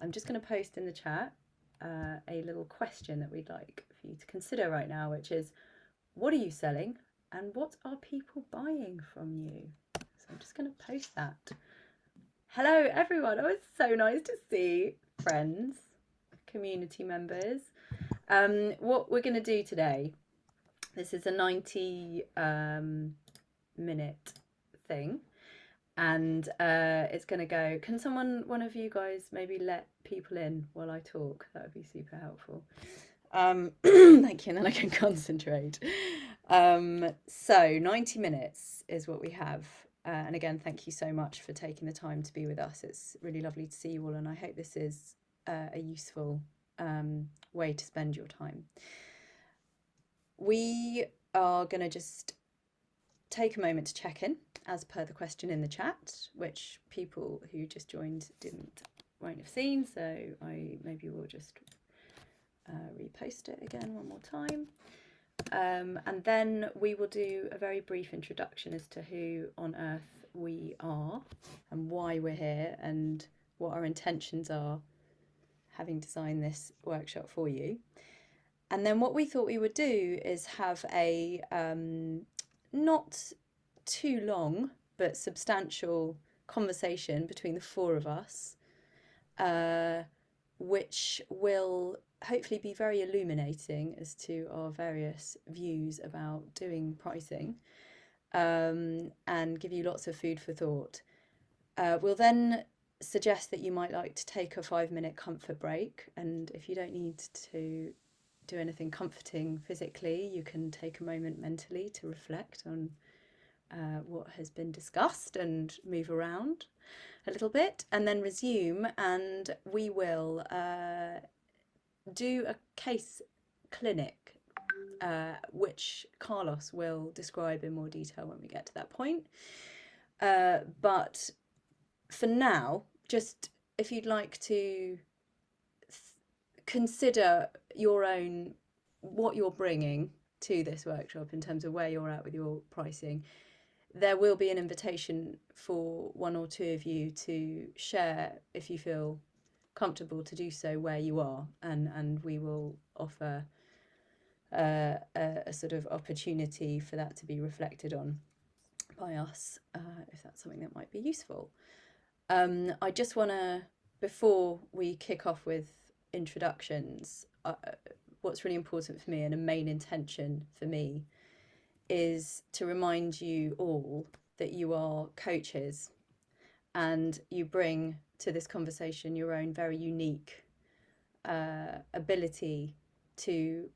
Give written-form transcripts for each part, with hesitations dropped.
I'm just going to post in the chat a little question that we'd like for you to consider right now, which is, what are you selling and what are people buying from you? So I'm just going to post that. Hello everyone, oh, it's so nice to see friends, community members. What we're going to do today, this is a 90 minute thing, and it's going to go, can one of you guys maybe let people in while I talk? That would be super helpful. Thank you, and then I can concentrate. So 90 minutes is what we have. And again, thank you so much for taking the time to be with us. It's really lovely to see you all, and I hope this is a useful way to spend your time. We are going to just take a moment to check in as per the question in the chat, which people who just joined won't have seen, so I maybe will just repost it again one more time. And then we will do a very brief introduction as to who on earth we are and why we're here and what our intentions are having designed this workshop for you. And then what we thought we would do is have a not too long but substantial conversation between the four of us, which will hopefully be very illuminating as to our various views about doing pricing, and give you lots of food for thought. We'll then suggest that you might like to take a 5-minute comfort break, and if you don't need to do anything comforting physically, you can take a moment mentally to reflect on what has been discussed and move around a little bit, and then resume, and we will do a case clinic, which Carlos will describe in more detail when we get to that point. But for now, just if you'd like to consider what you're bringing to this workshop in terms of where you're at with your pricing, there will be an invitation for one or two of you to share, if you feel comfortable to do so, where you are, and we will offer a sort of opportunity for that to be reflected on by us, if that's something that might be useful. I just want to, before we kick off with introductions, what's really important for me and a main intention for me is to remind you all that you are coaches and you bring to this conversation your own very unique ability to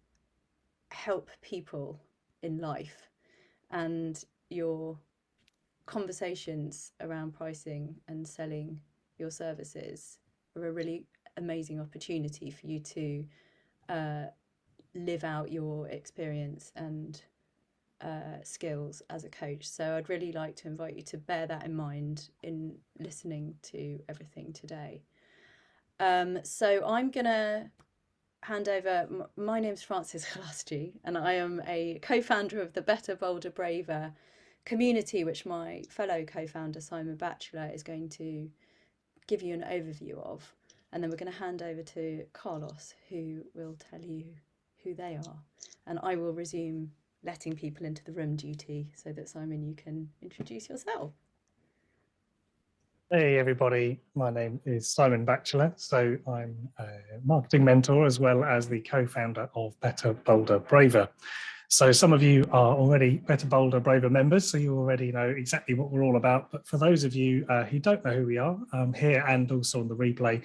help people in life, and your conversations around pricing and selling your services are a really amazing opportunity for you to live out your experience and skills as a coach. So I'd really like to invite you to bear that in mind in listening to everything today. So I'm gonna hand over. My name's Frances Glasty, and I am a co-founder of the Better, Bolder, Braver community, which my fellow co-founder Simon Batchelor is going to give you an overview of, and then we're going to hand over to Carlos, who will tell you who they are, and I will resume letting people into the room duty so that, Simon, you can introduce yourself. Hey everybody, my name is Simon Batchelor. So I'm a marketing mentor as well as the co-founder of Better, Bolder, Braver. So some of you are already Better, Bolder, Braver members, so you already know exactly what we're all about. But for those of you who don't know who we are, here and also on the replay,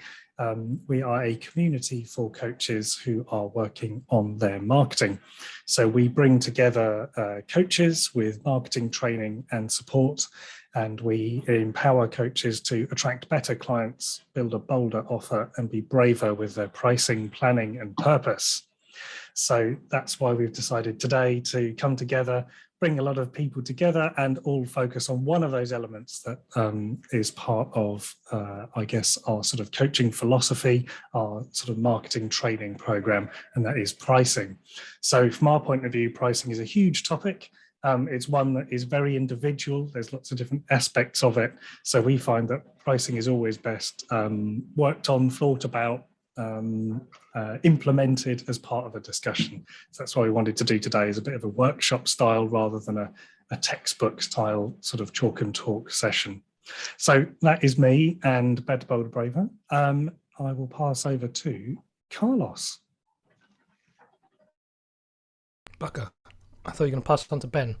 we are a community for coaches who are working on their marketing. So we bring together coaches with marketing training and support, and we empower coaches to attract better clients, build a bolder offer, and be braver with their pricing, planning, and purpose. So that's why we've decided today to come together, bring a lot of people together, and all focus on one of those elements that is part of, I guess, our sort of coaching philosophy, our sort of marketing training program, and that is pricing. So from our point of view, pricing is a huge topic. It's one that is very individual. There's lots of different aspects of it. So we find that pricing is always best worked on, thought about, implemented as part of a discussion. So that's what we wanted to do today, is a bit of a workshop style rather than a textbook style sort of chalk and talk session. So that is me and Better, Bolder, Braver. I will pass over to Carlos. Bucker, I thought you were going to pass it on to Ben.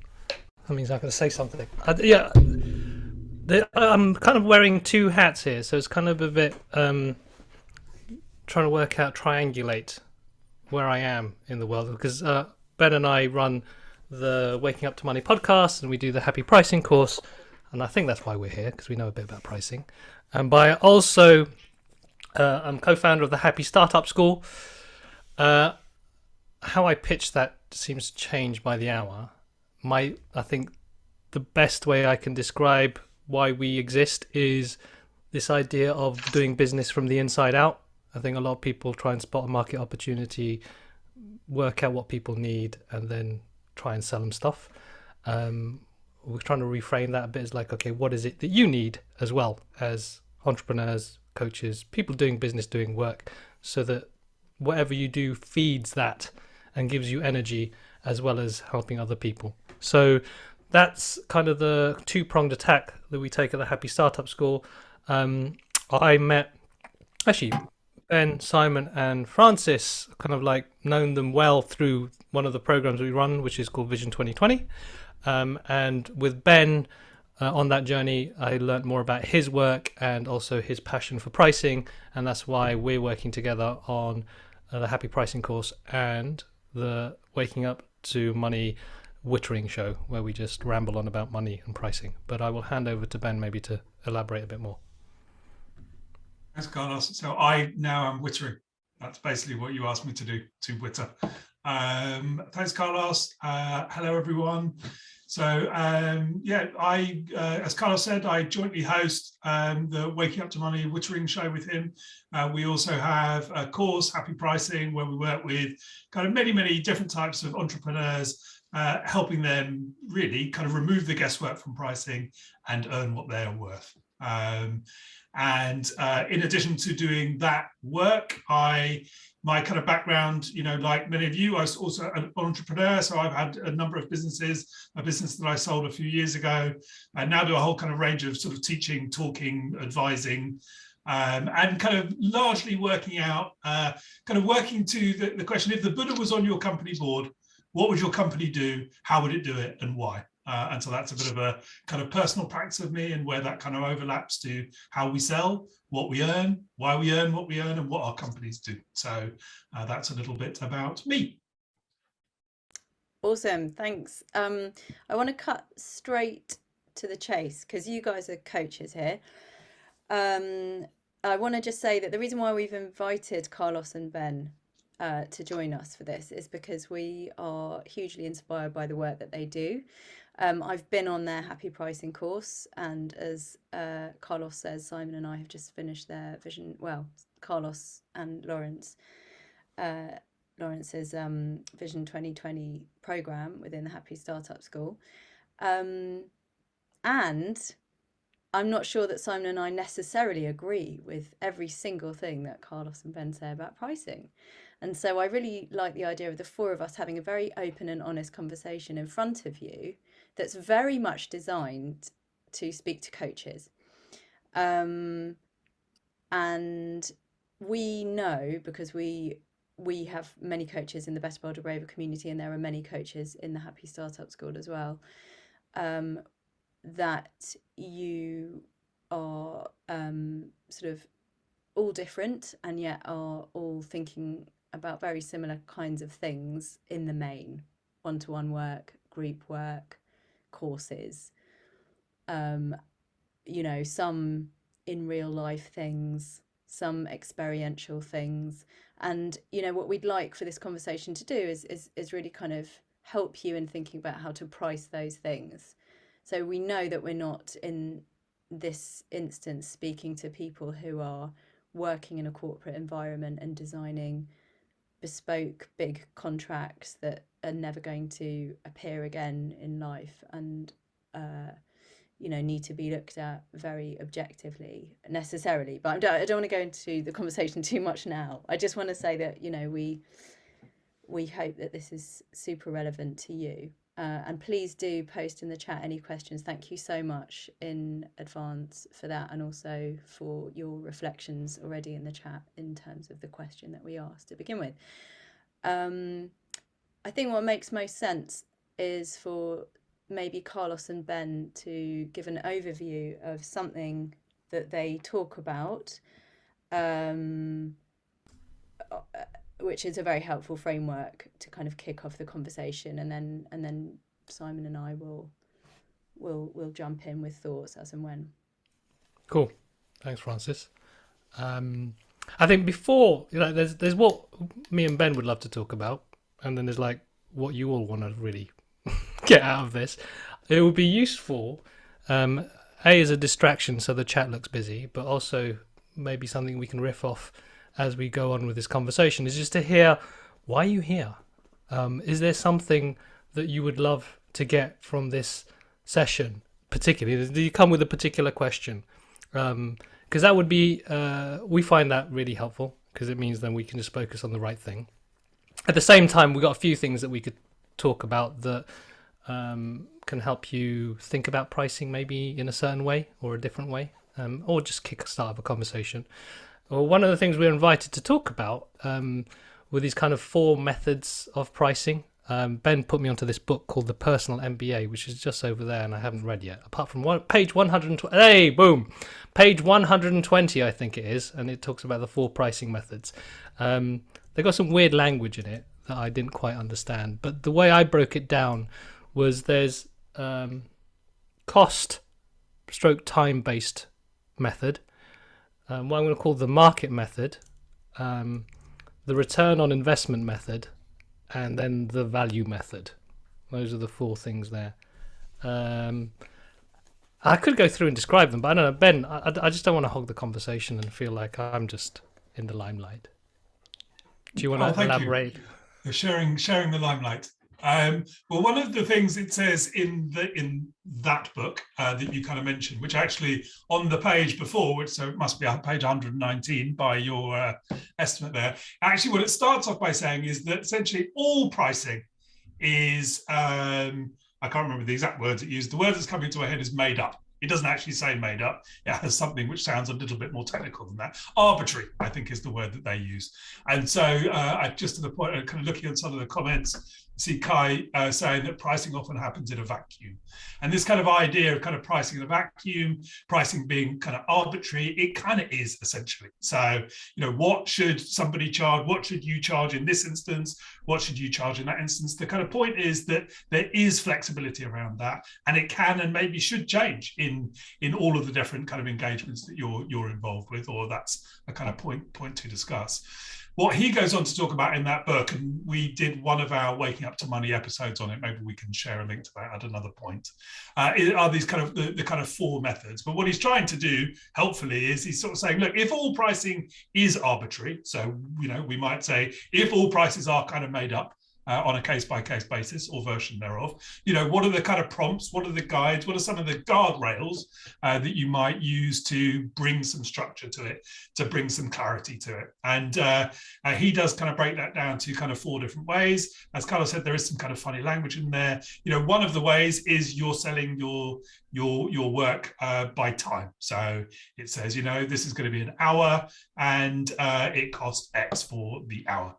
That means I'm going to say something. I'm kind of wearing two hats here, so it's kind of a bit trying to triangulate where I am in the world, because Ben and I run the Waking Up to Money podcast, and we do the Happy Pricing course, and I think that's why we're here, because we know a bit about pricing. And by also, I'm co-founder of the Happy Startup School. How I pitch that seems to change by the hour. I think the best way I can describe why we exist is this idea of doing business from the inside out. I think a lot of people try and spot a market opportunity, work out what people need, and then try and sell them stuff. We're trying to reframe that a bit as like, okay, what is it that you need as well as entrepreneurs, coaches, people doing business, doing work, so that whatever you do feeds that and gives you energy as well as helping other people. So that's kind of the two-pronged attack that we take at the Happy Startup School. I met, actually, Ben, Simon and Francis, kind of like known them well through one of the programs we run, which is called Vision 2020. And with Ben on that journey, I learned more about his work and also his passion for pricing. And that's why we're working together on the Happy Pricing course and the Waking Up to Money Wittering show, where we just ramble on about money and pricing. But I will hand over to Ben maybe to elaborate a bit more. Thanks, Carlos. So I now am wittering. That's basically what you asked me to do, to witter. Thanks, Carlos. Hello, everyone. So as Carlos said, I jointly host the Waking Up to Money Wittering show with him. We also have a course, Happy Pricing, where we work with kind of many different types of entrepreneurs, helping them really kind of remove the guesswork from pricing and earn what they are worth. And in addition to doing that work, my kind of background, like many of you, I was also an entrepreneur. So I've had a number of businesses, a business that I sold a few years ago. I now do a whole kind of range of sort of teaching, talking, advising, and kind of largely working out, working to the question, if the Buddha was on your company board, what would your company do? How would it do it, and why? And so that's a bit of a kind of personal practice of me, and where that kind of overlaps to how we sell, what we earn, why we earn what we earn, and what our companies do. So that's a little bit about me. Awesome, thanks. I want to cut straight to the chase because you guys are coaches here. I want to just say that the reason why we've invited Carlos and Ben to join us for this is because we are hugely inspired by the work that they do. I've been on their Happy Pricing course, and as Carlos says, Simon and I have just finished their Vision, well, Carlos and Lawrence's Vision 2020 program within the Happy Startup School. And I'm not sure that Simon and I necessarily agree with every single thing that Carlos and Ben say about pricing. And so I really like the idea of the four of us having a very open and honest conversation in front of you that's very much designed to speak to coaches. And we know, because we have many coaches in the Better, Bolder, Braver community, and there are many coaches in the Happy Startup School as well, that you are sort of all different and yet are all thinking about very similar kinds of things in the main: one-to-one work, group work, courses, some in real life things, some experiential things. And what we'd like for this conversation to do is really kind of help you in thinking about how to price those things. So we know that we're not in this instance speaking to people who are working in a corporate environment and designing bespoke big contracts that are never going to appear again in life, and need to be looked at very objectively necessarily. But I don't want to go into the conversation too much now. I just want to say that we hope that this is super relevant to you. And please do post in the chat any questions. Thank you so much in advance for that, and also for your reflections already in the chat in terms of the question that we asked to begin with. I think what makes most sense is for maybe Carlos and Ben to give an overview of something that they talk about, which is a very helpful framework to kind of kick off the conversation, and then Simon and I will jump in with thoughts as and when. Cool, thanks, Francis. I think before, there's what me and Ben would love to talk about, and then there's like what you all want to really get out of this. It would be useful, as a distraction, so the chat looks busy, but also maybe something we can riff off as we go on with this conversation, is just to hear, why are you here? Is there something that you would love to get from this session, particularly? Do you come with a particular question? Because that would be, we find that really helpful, because it means then we can just focus on the right thing. At the same time, we've got a few things that we could talk about that can help you think about pricing maybe in a certain way or a different way, or just kick a start of a conversation. Well, one of the things we're invited to talk about were these kind of 4 methods of pricing. Ben put me onto this book called The Personal MBA, which is just over there, and I haven't read yet, apart from page 120. Hey, boom! Page 120, I think it is, and it talks about the 4 pricing methods. They got some weird language in it that I didn't quite understand, but the way I broke it down was there's cost / time-based method, what I'm going to call the market method, the return on investment method, and then the value method. Those are the 4 things there. I could go through and describe them, but I don't know, Ben, I just don't want to hog the conversation and feel like I'm just in the limelight. Do you want to elaborate? You're sharing the limelight. Well, one of the things it says in that book that you kind of mentioned, which actually on the page before, which so it must be on page 119 by your estimate there, actually what it starts off by saying is that essentially all pricing is, I can't remember the exact words it used, the word that's coming to my head is made up. It doesn't actually say made up. It has something which sounds a little bit more technical than that. Arbitrary, I think, is the word that they use. And so I just to the point of kind of looking at some of the comments, see Kai saying that pricing often happens in a vacuum. And this kind of idea of kind of pricing in a vacuum, pricing being kind of arbitrary, it kind of is essentially. So, what should somebody charge? What should you charge in this instance? What should you charge in that instance? The kind of point is that there is flexibility around that, and it can and maybe should change in all of the different kind of engagements that you're involved with, or that's a kind of point to discuss. What he goes on to talk about in that book, and we did one of our Waking Up to Money episodes on it, maybe we can share a link to that at another point, are these kind of the kind of 4 methods. But what he's trying to do, helpfully, is he's sort of saying, look, if all pricing is arbitrary, so, we might say, if all prices are kind of made up, on a case-by-case basis or version thereof, what are the kind of prompts, what are the guides, what are some of the guardrails that you might use to bring some structure to it, to bring some clarity to it. And he does kind of break that down to kind of 4 different ways. As Carlos said, there is some kind of funny language in there. One of the ways is you're selling your work by time. So it says, this is going to be an hour and it costs X for the hour.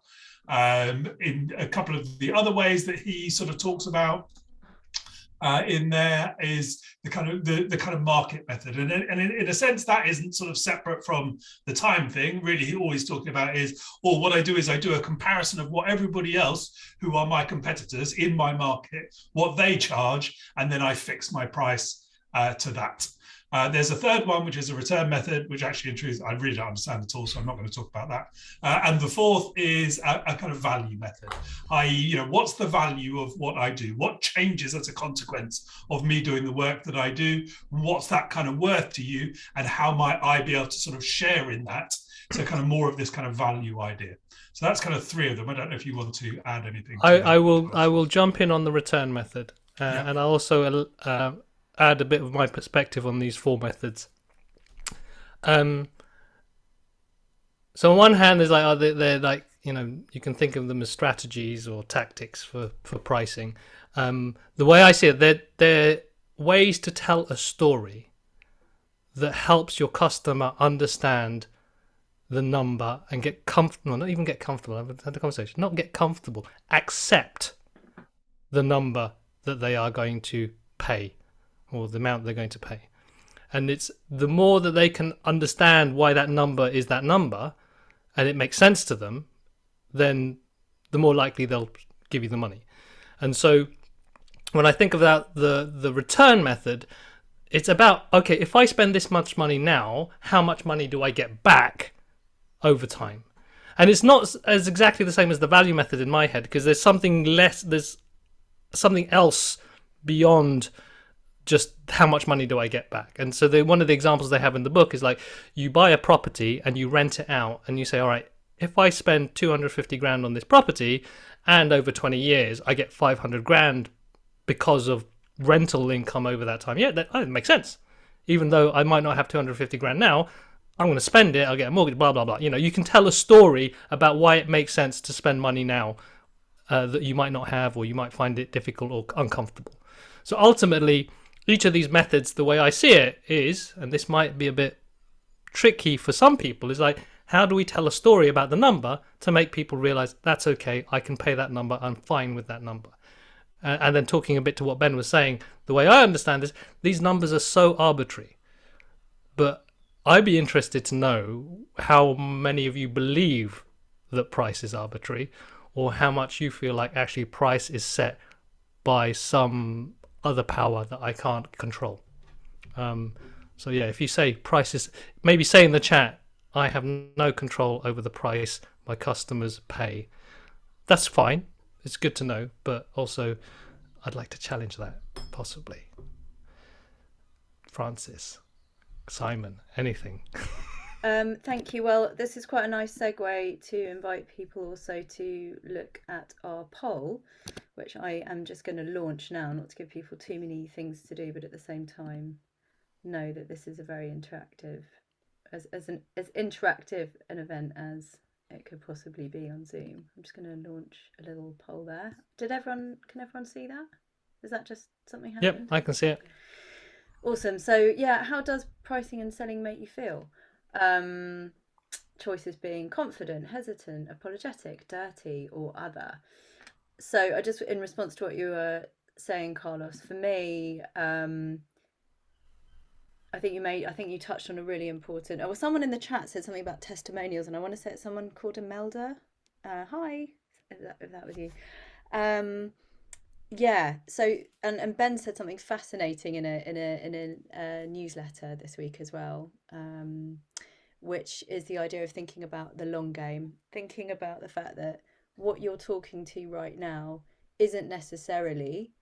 In a couple of the other ways that he sort of talks about in there is the kind of market method, and in a sense that isn't sort of separate from the time thing. Really, all he's talking about is, what I do is I do a comparison of what everybody else who are my competitors in my market, what they charge, and then I fix my price to that. There's a third one, which is a return method, which actually, in truth, I really don't understand at all, so I'm not going to talk about that. And the fourth is a kind of value method, i.e., what's the value of what I do? What changes as a consequence of me doing the work that I do? What's that kind of worth to you? And how might I be able to sort of share in that So kind of more of this kind of value idea. So that's kind of 3 of them. I don't know if you want to add anything. I will jump in on the return method, Yeah. and I'll also add a bit of my perspective on these 4 methods. So on one hand, there's like, they're like, you know, you can think of them as strategies or tactics for pricing. The way I see it, they're ways to tell a story that helps your customer understand the number and get comfortable. Not even get comfortable. I've had a conversation. Not get comfortable. Accept the number that they are going to pay, or the amount they're going to pay. And it's the more that they can understand why that number is that number, and it makes sense to them, then the more likely they'll give you the money. And so when I think about the return method, it's about, okay, if I spend this much money now, how much money do I get back over time? And it's not as exactly the same as the value method in my head, because there's something else beyond just how much money do I get back. And so one of the examples they have in the book is like, you buy a property and you rent it out, and you say, all right, if I spend 250 grand on this property and over 20 years I get 500 grand because of rental income over that time, yeah, that makes sense. Even though I might not have 250 grand now, I'm going to spend it, I'll get a mortgage, blah, blah, blah. You know, you can tell a story about why it makes sense to spend money now that you might not have, or you might find it difficult or uncomfortable. So ultimately, each of these methods, the way I see it is, and this might be a bit tricky for some people, is like, how do we tell a story about the number to make people realize that's okay, I can pay that number, I'm fine with that number. And then talking a bit to what Ben was saying, the way I understand this, these numbers are so arbitrary. But I'd be interested to know how many of you believe that price is arbitrary, or how much you feel like actually price is set by some other power that I can't control. So yeah, if you say prices, maybe say in the chat, I have no control over the price my customers pay. That's fine. It's good to know, but also I'd like to challenge that, possibly. Francis, Simon, anything? Thank you. Well, this is quite a nice segue to invite people also to look at our poll, which I am just going to launch now, not to give people too many things to do, but at the same time know that this is a very interactive, as interactive an event as it could possibly be on Zoom. I'm just going to launch a little poll there. Can everyone see that? Is that just something happened? Yep, I can see it. Awesome. So yeah, how does pricing and selling make you feel? Choices being confident, hesitant, apologetic, dirty, or other. So I just, in response to what you were saying, Carlos, for me, I think you touched on a really important. Oh, well, someone in the chat said something about testimonials, and I want to say it's someone called Imelda. Hi, if that was you. Yeah. So and Ben said something fascinating in a newsletter this week as well, which is the idea of thinking about the long game, thinking about the fact that what you're talking to right now isn't necessarily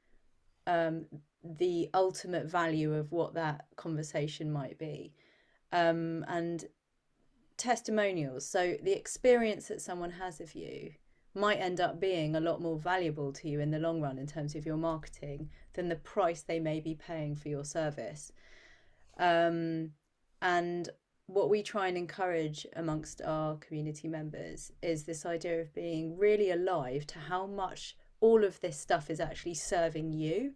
the ultimate value of what that conversation might be. And testimonials, so the experience that someone has of you might end up being a lot more valuable to you in the long run in terms of your marketing than the price they may be paying for your service. And what we try and encourage amongst our community members is this idea of being really alive to how much all of this stuff is actually serving you.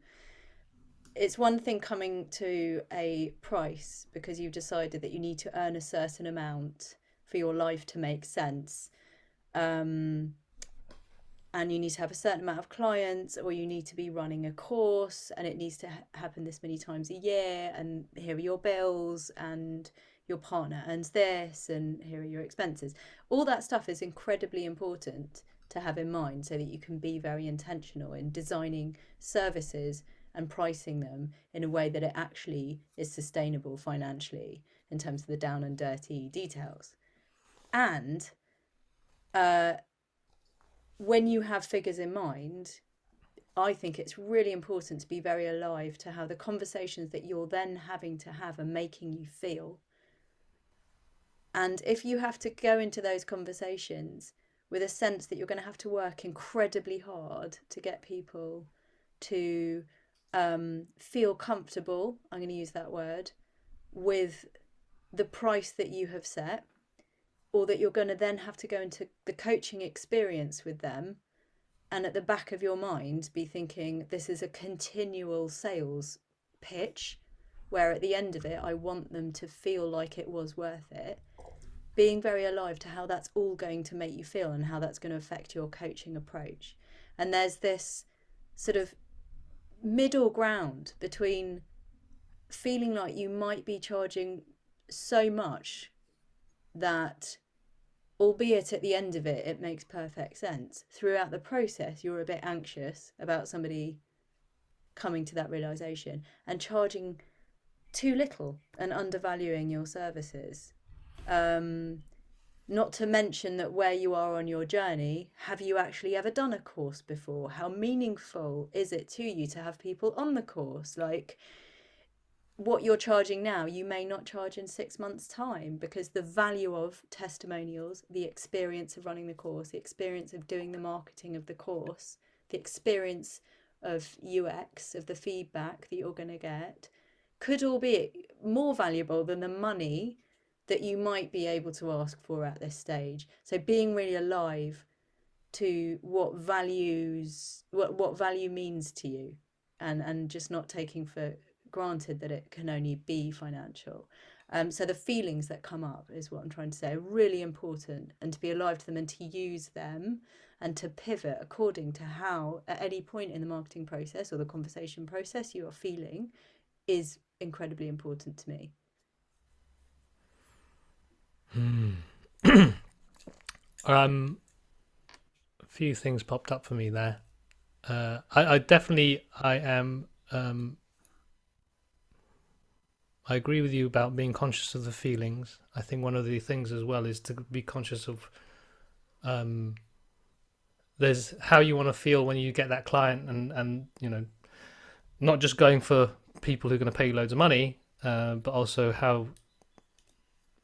It's one thing coming to a price because you've decided that you need to earn a certain amount for your life to make sense. And you need to have a certain amount of clients, or you need to be running a course and it needs to happen this many times a year, and here are your bills, and your partner earns this, and here are your expenses. All that stuff is incredibly important to have in mind so that you can be very intentional in designing services and pricing them in a way that it actually is sustainable financially in terms of the down and dirty details. And when you have figures in mind, I think it's really important to be very alive to how the conversations that you're then having to have are making you feel. And if you have to go into those conversations with a sense that you're going to have to work incredibly hard to get people to feel comfortable, I'm going to use that word, with the price that you have set, or that you're going to then have to go into the coaching experience with them, and at the back of your mind be thinking, this is a continual sales pitch, where at the end of it, I want them to feel like it was worth it. Being very alive to how that's all going to make you feel and how that's going to affect your coaching approach. And there's this sort of middle ground between feeling like you might be charging so much that, albeit at the end of it, it makes perfect sense. Throughout the process, you're a bit anxious about somebody coming to that realization, and charging too little and undervaluing your services. Not to mention that where you are on your journey, have you actually ever done a course before? How meaningful is it to you to have people on the course? Like, what you're charging now, you may not charge in 6 months' time, because the value of testimonials, the experience of running the course, the experience of doing the marketing of the course, the experience of UX, of the feedback that you're going to get, could all be more valuable than the money that you might be able to ask for at this stage. So being really alive to what value means to you, and just not taking for granted that it can only be financial. So the feelings that come up is what I'm trying to say are really important, and to be alive to them and to use them and to pivot according to how at any point in the marketing process or the conversation process you are feeling is incredibly important to me. A few things popped up for me there. I agree with you about being conscious of the feelings. I think one of the things as well is to be conscious of there's how you want to feel when you get that client, and you know, not just going for people who are going to pay you loads of money, but also how,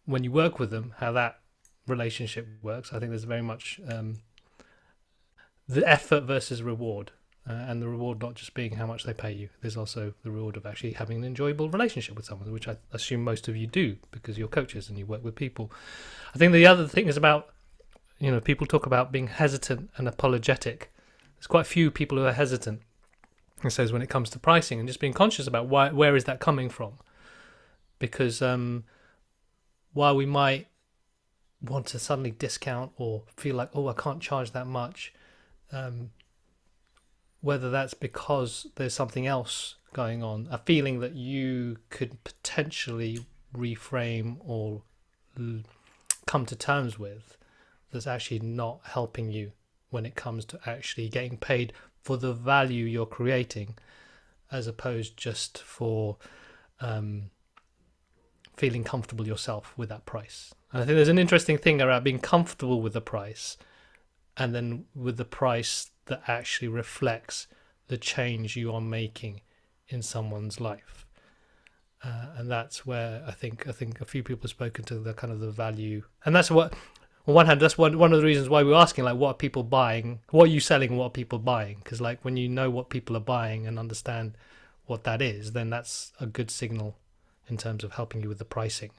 when you work with them, how that relationship works. I think there's very much the effort versus reward, and the reward not just being how much they pay you. There's also the reward of actually having an enjoyable relationship with someone, which I assume most of you do because you're coaches and you work with people. I think the other thing is about, you know, people talk about being hesitant and apologetic. There's quite a few people who are hesitant, it says, when it comes to pricing, and just being conscious about where is that coming from. Because while we might want to suddenly discount or feel like, oh, I can't charge that much, whether that's because there's something else going on, a feeling that you could potentially reframe or come to terms with, that's actually not helping you when it comes to actually getting paid for the value you're creating, as opposed just for feeling comfortable yourself with that price. And I think there's an interesting thing around being comfortable with the price, and then with the price that actually reflects the change you are making in someone's life. And that's where I think a few people have spoken to the kind of the value, and that's what, on one hand, that's one of the reasons why we're asking, like, what are people buying? What are you selling? What are people buying? Because, like, when you know what people are buying and understand what that is, then that's a good signal in terms of helping you with the pricing.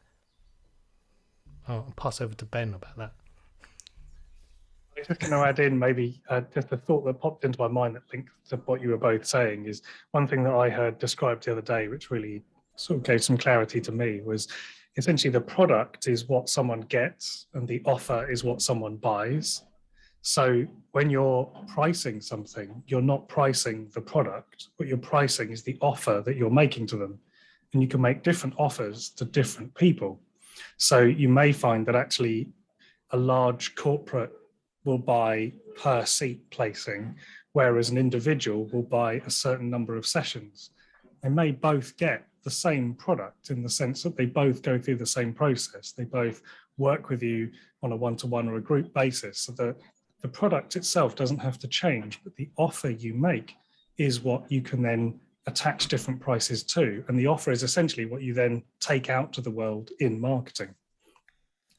I'll pass over to Ben about that. I was just going to add in maybe just a thought that popped into my mind that links to what you were both saying. Is one thing that I heard described the other day, which really sort of gave some clarity to me, was essentially the product is what someone gets and the offer is what someone buys. So when you're pricing something, you're not pricing the product. What you're pricing is the offer that you're making to them. And you can make different offers to different people. So you may find that actually a large corporate will buy per seat placing, whereas an individual will buy a certain number of sessions. They may both get the same product in the sense that they both go through the same process. They both work with you on a one-to-one or a group basis. So the product itself doesn't have to change, but the offer you make is what you can then attach different prices to. And the offer is essentially what you then take out to the world in marketing.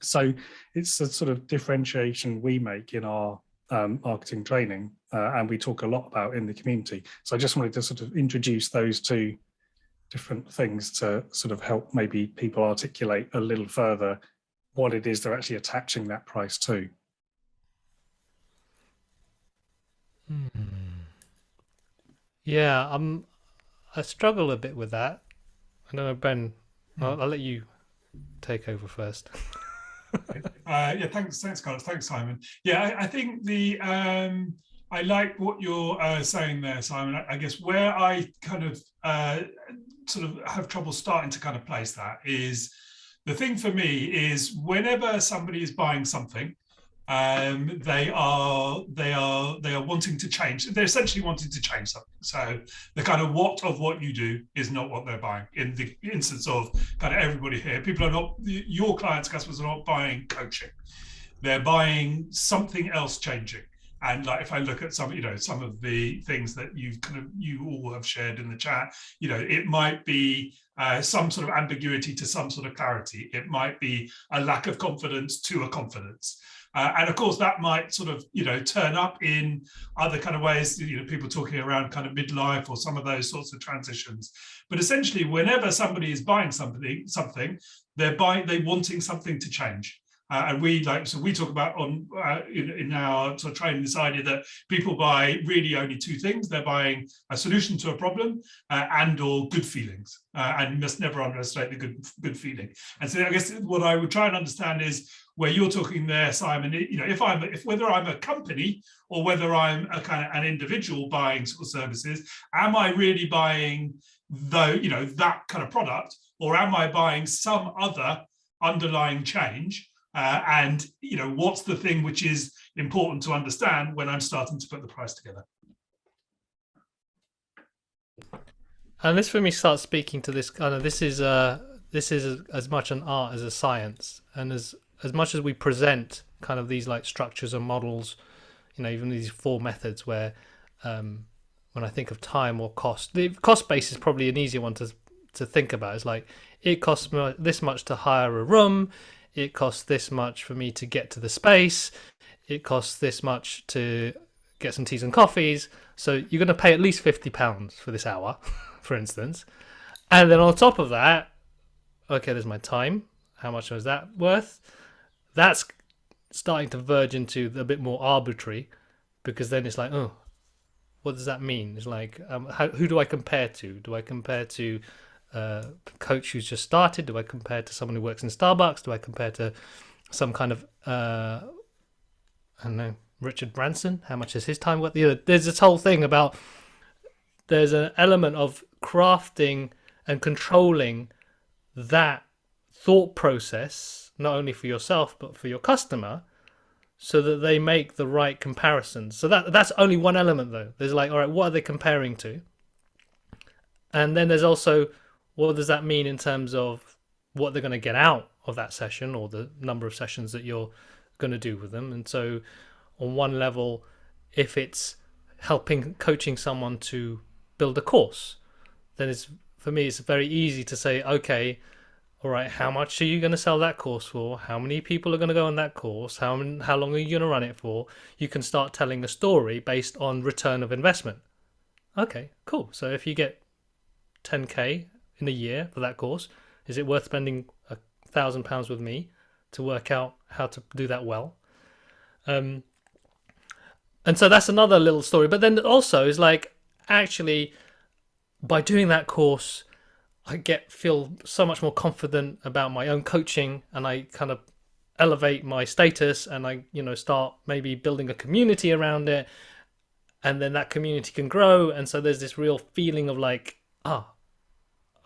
So it's a sort of differentiation we make in our marketing training, and we talk a lot about in the community. So I just wanted to sort of introduce those two different things to sort of help maybe people articulate a little further what it is they're actually attaching that price to. Yeah, I struggle a bit with that. I don't know, Ben. I'll let you take over first. Yeah, thanks, Carlos. Thanks, Simon. Yeah, I think I like what you're saying there, Simon. I guess where I kind of sort of have trouble starting to kind of place that is, the thing for me is whenever somebody is buying something, they are wanting to change. They're essentially wanting to change something. So the kind of what you do is not what they're buying. In the instance of kind of everybody here, people are not, your clients, customers are not buying coaching. They're buying something else changing. And like, if I look at some of the things that you all have shared in the chat, it might be some sort of ambiguity to some sort of clarity. It might be a lack of confidence to a confidence. And of course, that might sort of, turn up in other kind of ways, people talking around kind of midlife or some of those sorts of transitions. But essentially, whenever somebody is buying something, they're wanting something to change. And we talk about in our sort of training this idea that people buy really only two things. They're buying a solution to a problem and or good feelings, and you must never underestimate the good feeling. And so I guess what I would try and understand is where you're talking there, Simon. If whether I'm a company or whether I'm a kind of an individual buying sort of services, am I really buying that kind of product, or am I buying some other underlying change? And what's the thing which is important to understand when I'm starting to put the price together? And this for me starts speaking to this kind of, this is as much an art as a science, and as much as we present kind of these like structures and models, even these 4 methods where when I think of time or cost, the cost base is probably an easier one to think about. It's like, it costs me this much to hire a room. It costs this much for me to get to the space. It costs this much to get some teas and coffees. So you're going to pay at least £50 for this hour, for instance. And then on top of that, okay, there's my time. How much is that worth? That's starting to verge into a bit more arbitrary, because then it's like, oh, what does that mean? It's like, who do I compare to? Do I compare to a coach who's just started? Do I compare to someone who works in Starbucks? Do I compare to some kind of I don't know, Richard Branson? How much is his time worth? There's this whole thing about, there's an element of crafting and controlling that thought process, not only for yourself but for your customer, so that they make the right comparisons. So that's only one element though. There's like, all right, what are they comparing to? And then there's also, what does that mean in terms of what they're going to get out of that session, or the number of sessions that you're going to do with them? And so on one level, if it's coaching someone to build a course, then for me, it's very easy to say, okay, all right, how much are you going to sell that course for? How many people are going to go on that course? How long are you going to run it for? You can start telling a story based on return of investment. Okay, cool. So if you get 10k in a year for that course, is it worth spending £1,000 with me to work out how to do that well? And so that's another little story. But then also is like, actually, by doing that course, I feel so much more confident about my own coaching, and I kind of elevate my status, and I start maybe building a community around it, and then that community can grow. And so there's this real feeling of like, I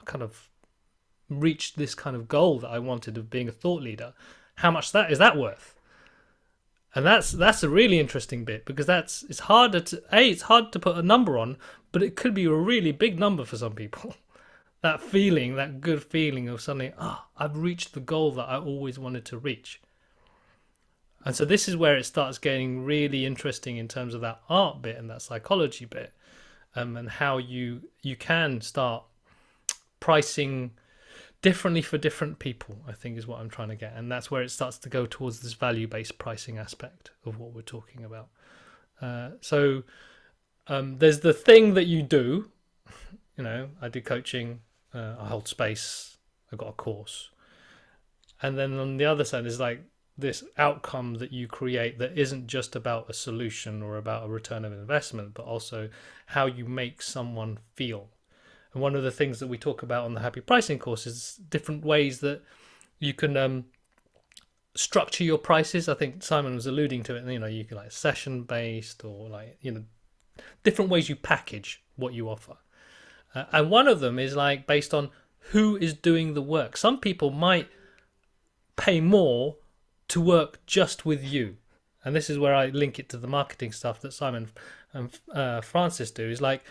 kind of reached this kind of goal that I wanted of being a thought leader. How much is that worth? And that's a really interesting bit, because it's hard to put a number on, but it could be a really big number for some people. That feeling, that good feeling of suddenly, I've reached the goal that I always wanted to reach. And so this is where it starts getting really interesting in terms of that art bit and that psychology bit, and how you can start pricing differently for different people, I think, is what I'm trying to get. And that's where it starts to go towards this value-based pricing aspect of what we're talking about. So there's the thing that you do. I do coaching, I hold space, I've got a course. And then on the other side, there's like this outcome that you create that isn't just about a solution or about a return of investment, but also how you make someone feel. And one of the things that we talk about on the Happy Pricing course is different ways that you can structure your prices. I think Simon was alluding to it. You can like session based or different ways you package what you offer. And one of them is like based on who is doing the work. Some people might pay more to work just with you. And this is where I link it to the marketing stuff that Simon and Francis do. Is like,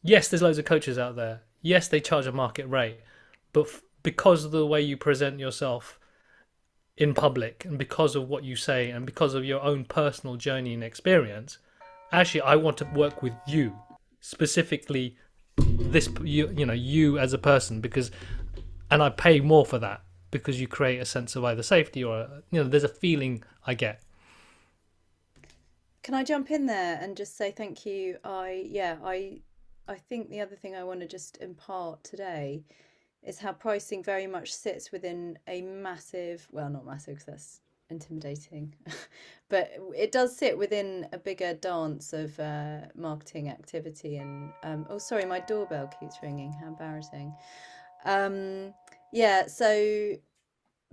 yes, there's loads of coaches out there. Yes, they charge a market rate. But because of the way you present yourself in public and because of what you say and because of your own personal journey and experience, actually, I want to work with you, specifically you as a person, and I pay more for that because you create a sense of either safety or there's a feeling I get. Can I jump in there and just say thank you? I think the other thing I want to just impart today is how pricing very much sits within a massive, well, not massive because that's intimidating, but it does sit within a bigger dance of marketing activity. And oh, sorry, my doorbell keeps ringing. How embarrassing. So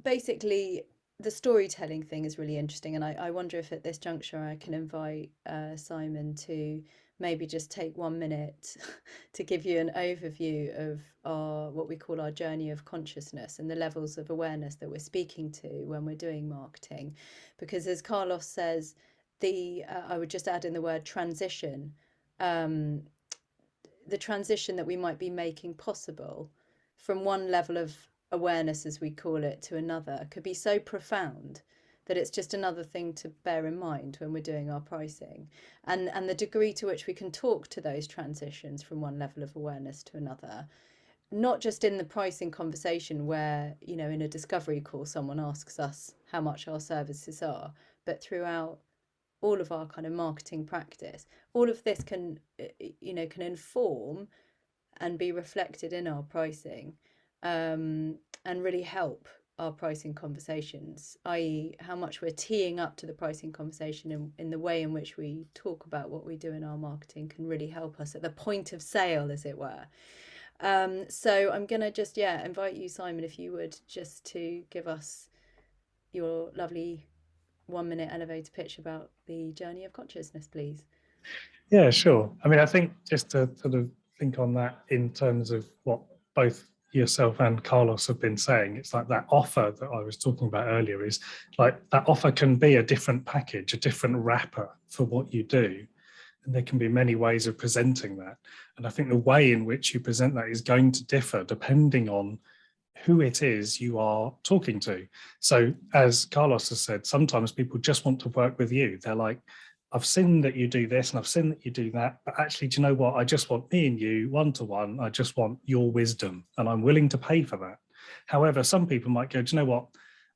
basically the storytelling thing is really interesting, and I wonder if at this juncture I can invite Simon to maybe just take 1 minute to give you an overview of what we call our journey of consciousness and the levels of awareness that we're speaking to when we're doing marketing. Because as Carlos says, I would just add in the word transition, the transition that we might be making possible from one level of awareness, as we call it, to another could be so profound that it's just another thing to bear in mind when we're doing our pricing, and the degree to which we can talk to those transitions from one level of awareness to another, not just in the pricing conversation where, in a discovery call someone asks us how much our services are, but throughout all of our kind of marketing practice. All of this can inform and be reflected in our pricing, and really help our pricing conversations, i.e. how much we're teeing up to the pricing conversation in the way in which we talk about what we do in our marketing can really help us at the point of sale, as it were. So I'm going to just, invite you, Simon, if you would, just to give us your lovely 1 minute elevator pitch about the journey of consciousness, please. Yeah, sure. I mean, I think just to sort of think on that in terms of what both yourself and Carlos have been saying, it's like that offer that I was talking about earlier is like that offer can be a different package, a different wrapper for what you do. And there can be many ways of presenting that. And I think the way in which you present that is going to differ depending on who it is you are talking to. So as Carlos has said, sometimes people just want to work with you. They're like, I've seen that you do this and I've seen that you do that, but actually, do you know what? I just want me and you one-to-one. I just want your wisdom and I'm willing to pay for that. However, some people might go, do you know what?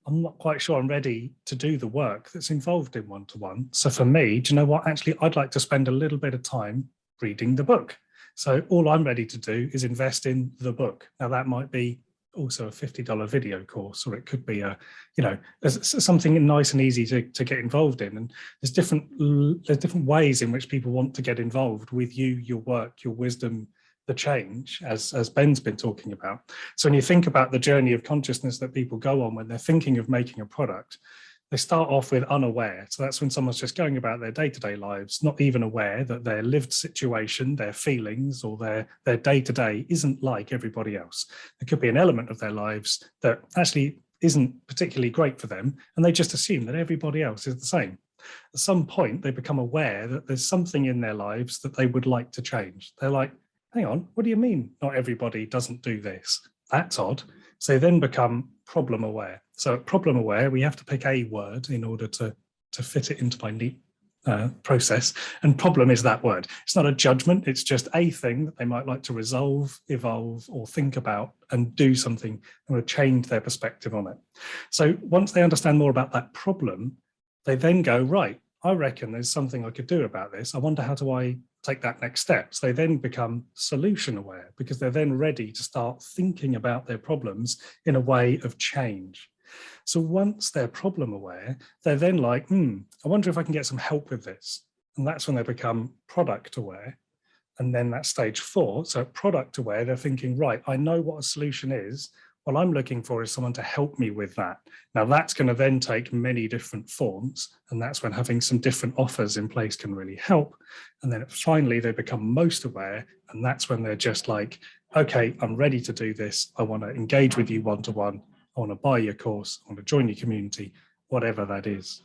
I'm not quite sure I'm ready to do the work that's involved in one-to-one. So for me, do you know what? Actually, I'd like to spend a little bit of time reading the book. So all I'm ready to do is invest in the book. Now that might be also a $50 video course, or it could be something nice and easy to get involved in. And there's different ways in which people want to get involved with you, your work, your wisdom, the change, as Ben's been talking about. So when you think about the journey of consciousness that people go on when they're thinking of making a product, they start off with unaware. So that's when someone's just going about their day-to-day lives, not even aware that their lived situation, their feelings, or their day-to-day isn't like everybody else. There could be an element of their lives that actually isn't particularly great for them, and they just assume that everybody else is the same. At some point, they become aware that there's something in their lives that they would like to change. They're like, hang on, what do you mean not everybody doesn't do this? That's odd. So they then become problem aware. So at problem aware, we have to pick a word in order to fit it into my neat process, and problem is that word. It's not a judgment, it's just a thing that they might like to resolve, evolve, or think about and do something or change their perspective on it. So once they understand more about that problem, they then go, right, I reckon there's something I could do about this. I wonder, how do I take that next step? So they then become solution aware, because they're then ready to start thinking about their problems in a way of change. So once they're problem aware, they're then like, I wonder if I can get some help with this. And that's when they become product aware. And then that's stage 4. So product aware, they're thinking, right, I know what a solution is. What I'm looking for is someone to help me with that. Now that's going to then take many different forms. And that's when having some different offers in place can really help. And then finally, they become most aware. And that's when they're just like, okay, I'm ready to do this. I want to engage with you one-to-one. I want to buy your course, I want to join your community, whatever that is.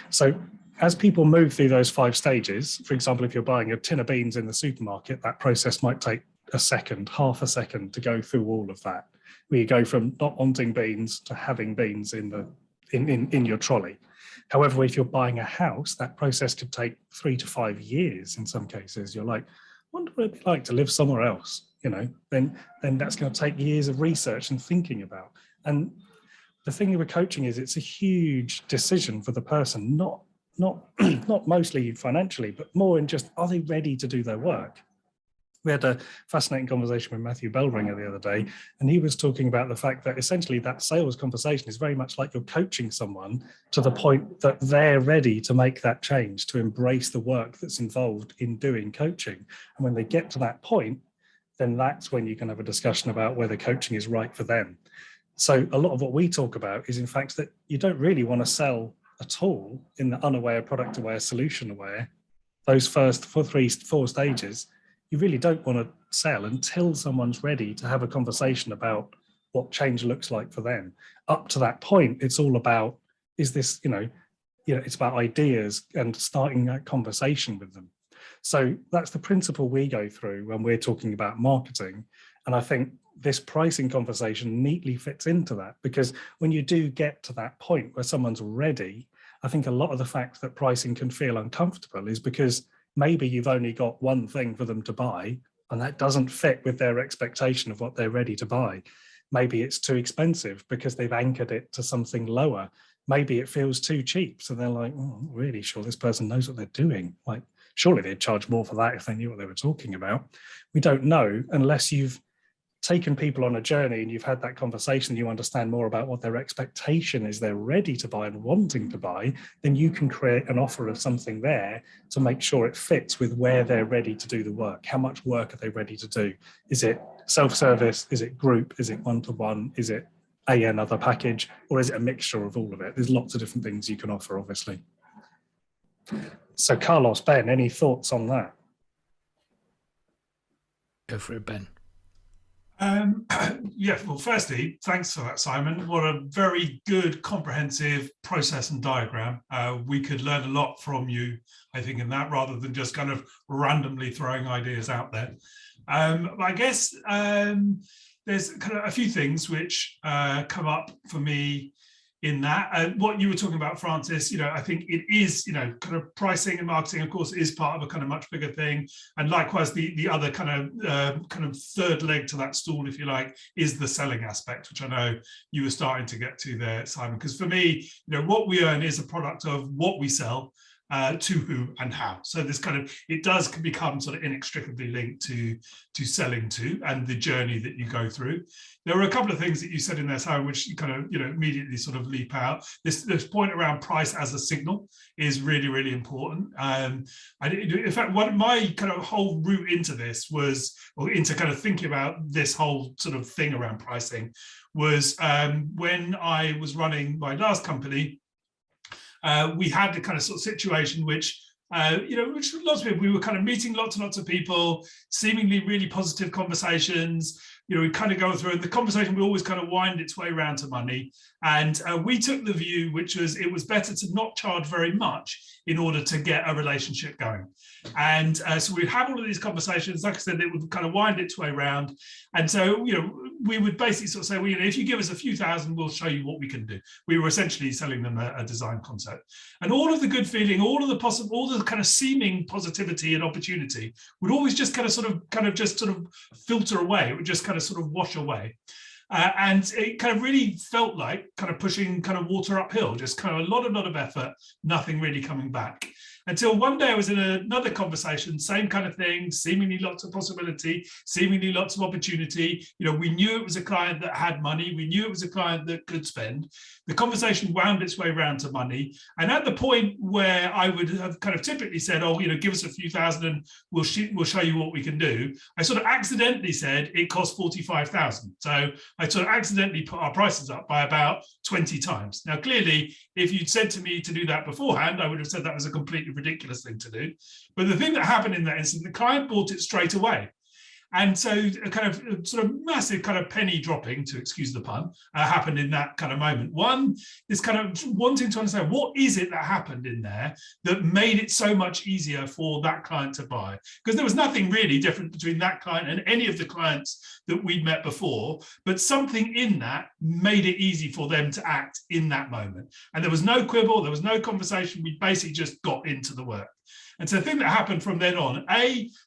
So as people move through those 5 stages, for example, if you're buying a tin of beans in the supermarket, that process might take a second, half a second to go through all of that, where you go from not wanting beans to having beans in your trolley. However, if you're buying a house, that process could take 3 to 5 years in some cases. You're like, I wonder what it'd be like to live somewhere else, then that's going to take years of research and thinking about. And the thing with coaching is it's a huge decision for the person, not mostly financially, but more in just, are they ready to do their work? We had a fascinating conversation with Matthew Bellringer the other day, and he was talking about the fact that essentially that sales conversation is very much like you're coaching someone to the point that they're ready to make that change, to embrace the work that's involved in doing coaching. And when they get to that point, then that's when you can have a discussion about whether coaching is right for them. So a lot of what we talk about is, in fact, that you don't really want to sell at all in the unaware, product aware, solution aware. Those first 4 stages, you really don't want to sell until someone's ready to have a conversation about what change looks like for them. Up to that point, it's all about, is this, it's about ideas and starting that conversation with them. So that's the principle we go through when we're talking about marketing. And I think this pricing conversation neatly fits into that, because when you do get to that point where someone's ready, I think a lot of the fact that pricing can feel uncomfortable is because maybe you've only got one thing for them to buy, and that doesn't fit with their expectation of what they're ready to buy. Maybe it's too expensive because they've anchored it to something lower. Maybe it feels too cheap. So they're like, I'm not really sure this person knows what they're doing. Like, surely they'd charge more for that if they knew what they were talking about. We don't know unless you've taken people on a journey and you've had that conversation, you understand more about what their expectation is, they're ready to buy and wanting to buy, then you can create an offer of something there to make sure it fits with where they're ready to do the work. How much work are they ready to do? Is it self-service? Is it group? Is it one-to-one? Is it another package? Or is it a mixture of all of it? There's lots of different things you can offer, obviously. So Carlos, Ben, any thoughts on that? Go for it, Ben. Yeah, well, firstly, thanks for that, Simon. What a very good, comprehensive process and diagram. We could learn a lot from you, I think, in that, rather than just kind of randomly throwing ideas out there. I guess there's kind of a few things which come up for me in that. And what you were talking about, Francis, I think it is, kind of pricing and marketing, of course, is part of a kind of much bigger thing. And likewise, the other kind of third leg to that stool, if you like, is the selling aspect, which I know you were starting to get to there, Simon. Because for me, what we earn is a product of what we sell, to who and how. So this kind of, it does become sort of inextricably linked to selling to and the journey that you go through. There were a couple of things that you said in there, Simon, which you kind of, immediately sort of leap out. This point around price as a signal is really, really important. In fact, my kind of whole route into this was, or into kind of thinking about this whole sort of thing around pricing was when I was running my last company. We had the kind of sort of situation which lots of people, we were kind of meeting lots and lots of people, seemingly really positive conversations. We kind of go through, and the conversation will always kind of wind its way around to money. And we took the view, which was it was better to not charge very much in order to get a relationship going. And so we'd have all of these conversations. Like I said, it would kind of wind its way around. And so, we would basically sort of say, well, if you give us a few thousand, we'll show you what we can do. We were essentially selling them a design concept. And all of the good feeling, all the kind of seeming positivity and opportunity would always just kind of filter away. It would just kind of sort of wash away. And it kind of really felt like kind of pushing kind of water uphill, just kind of a lot of effort, nothing really coming back. Until one day I was in another conversation, same kind of thing, seemingly lots of possibility, seemingly lots of opportunity. We knew it was a client that had money. We knew it was a client that could spend. The conversation wound its way around to money. And at the point where I would have kind of typically said, oh, give us a few thousand and we'll show you what we can do, I sort of accidentally said it cost 45,000. So I sort of accidentally put our prices up by about 20 times. Now, clearly, if you'd said to me to do that beforehand, I would have said that was a completely ridiculous thing to do. But the thing that happened in that instance, the client bought it straight away. And so a kind of sort of massive kind of penny dropping, to excuse the pun, happened in that kind of moment. One is kind of wanting to understand what is it that happened in there that made it so much easier for that client to buy? Because there was nothing really different between that client and any of the clients that we'd met before, but something in that made it easy for them to act in that moment. And there was no quibble, there was no conversation. We basically just got into the work. And so the thing that happened from then on,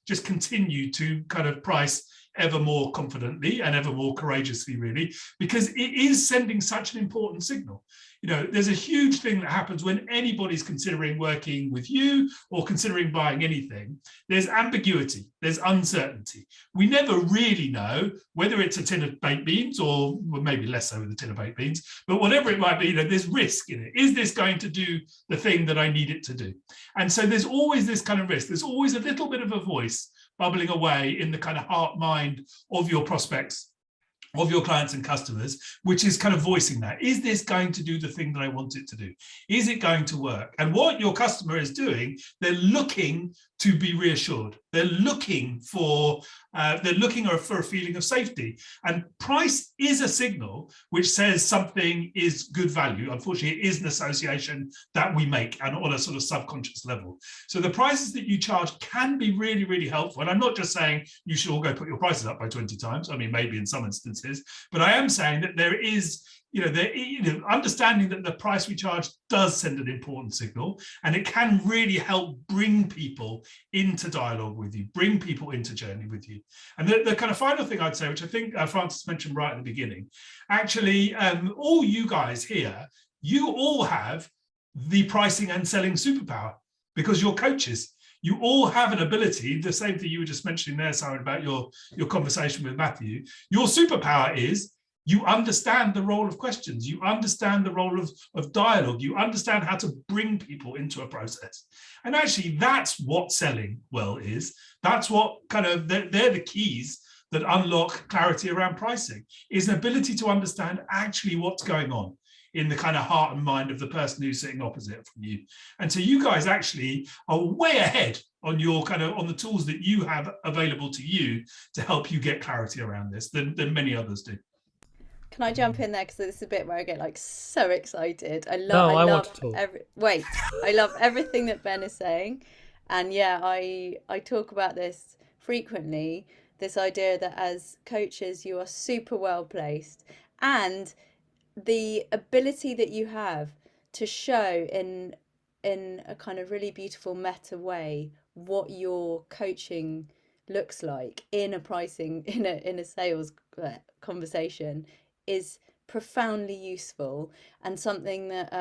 just continued to kind of price ever more confidently and ever more courageously, really, because it is sending such an important signal. There's a huge thing that happens when anybody's considering working with you or considering buying anything. There's ambiguity, there's uncertainty. We never really know whether it's a tin of baked beans or maybe less so with a tin of baked beans, but whatever it might be, there's risk in it. Is this going to do the thing that I need it to do? And so there's always this kind of risk. There's always a little bit of a voice bubbling away in the kind of heart mind of your prospects, of your clients and customers, which is kind of voicing that. Is this going to do the thing that I want it to do? Is it going to work? And what your customer is doing, they're looking to be reassured. They're looking for a feeling of safety. And price is a signal which says something is good value. Unfortunately, it is an association that we make and on a sort of subconscious level. So the prices that you charge can be really, really helpful. And I'm not just saying you should all go put your prices up by 20 times. I mean, maybe in some instances, but I am saying that there is understanding that the price we charge does send an important signal, and it can really help bring people into dialogue with you, bring people into journey with you. And the kind of final thing I'd say, which I think Francis mentioned right at the beginning, actually, all you guys here, you all have the pricing and selling superpower because you're coaches. You all have an ability, the same thing you were just mentioning there, Simon, about your conversation with Matthew. Your superpower is you understand the role of questions. You understand the role of dialogue. You understand how to bring people into a process. And actually, that's what selling well is. That's what they're the keys that unlock clarity around pricing, is an ability to understand actually what's going on in the kind of heart and mind of the person who's sitting opposite from you. And so you guys actually are way ahead on on the tools that you have available to you to help you get clarity around this than many others do. Can I jump in there, because this is a bit where I get so excited. I love everything that Ben is saying, and I talk about this frequently. This idea that as coaches you are super well placed, and the ability that you have to show in a kind of really beautiful meta way what your coaching looks like in a pricing in a sales conversation is profoundly useful, and something that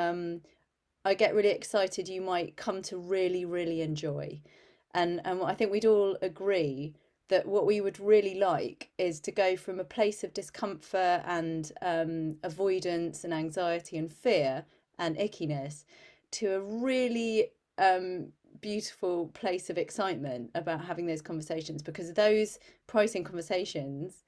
I get really excited you might come to really, really enjoy. And I think we'd all agree that what we would really like is to go from a place of discomfort and avoidance and anxiety and fear and ickiness to a really beautiful place of excitement about having those conversations, because those pricing conversations,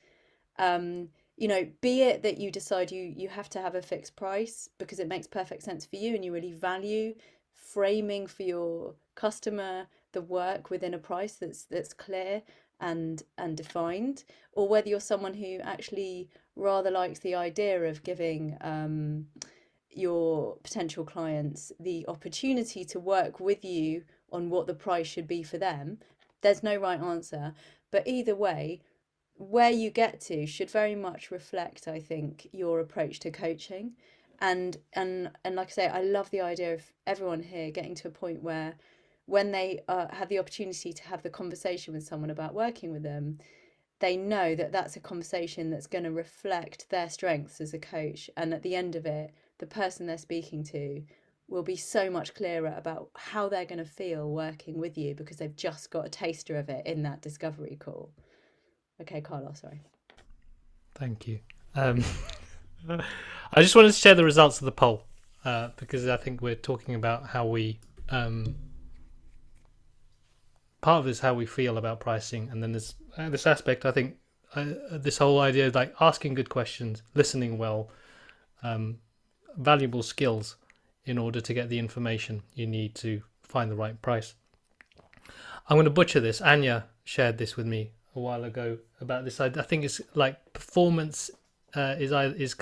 be it that you decide you have to have a fixed price because it makes perfect sense for you and you really value framing for your customer the work within a price that's clear and defined, or whether you're someone who actually rather likes the idea of giving your potential clients the opportunity to work with you on what the price should be for them. There's no right answer, but either way, where you get to should very much reflect, I think, your approach to coaching. And like I say, I love the idea of everyone here getting to a point where when they have the opportunity to have the conversation with someone about working with them, they know that that's a conversation that's going to reflect their strengths as a coach. And at the end of it, the person they're speaking to will be so much clearer about how they're going to feel working with you because they've just got a taster of it in that discovery call. Okay, Carlos, sorry. Thank you. I just wanted to share the results of the poll because I think we're talking about how we part of it is how we feel about pricing, and then there's this aspect. I think this whole idea of like asking good questions, listening well, valuable skills in order to get the information you need to find the right price. I'm going to butcher this. Anya shared this with me a while ago about this. I think it's like performance is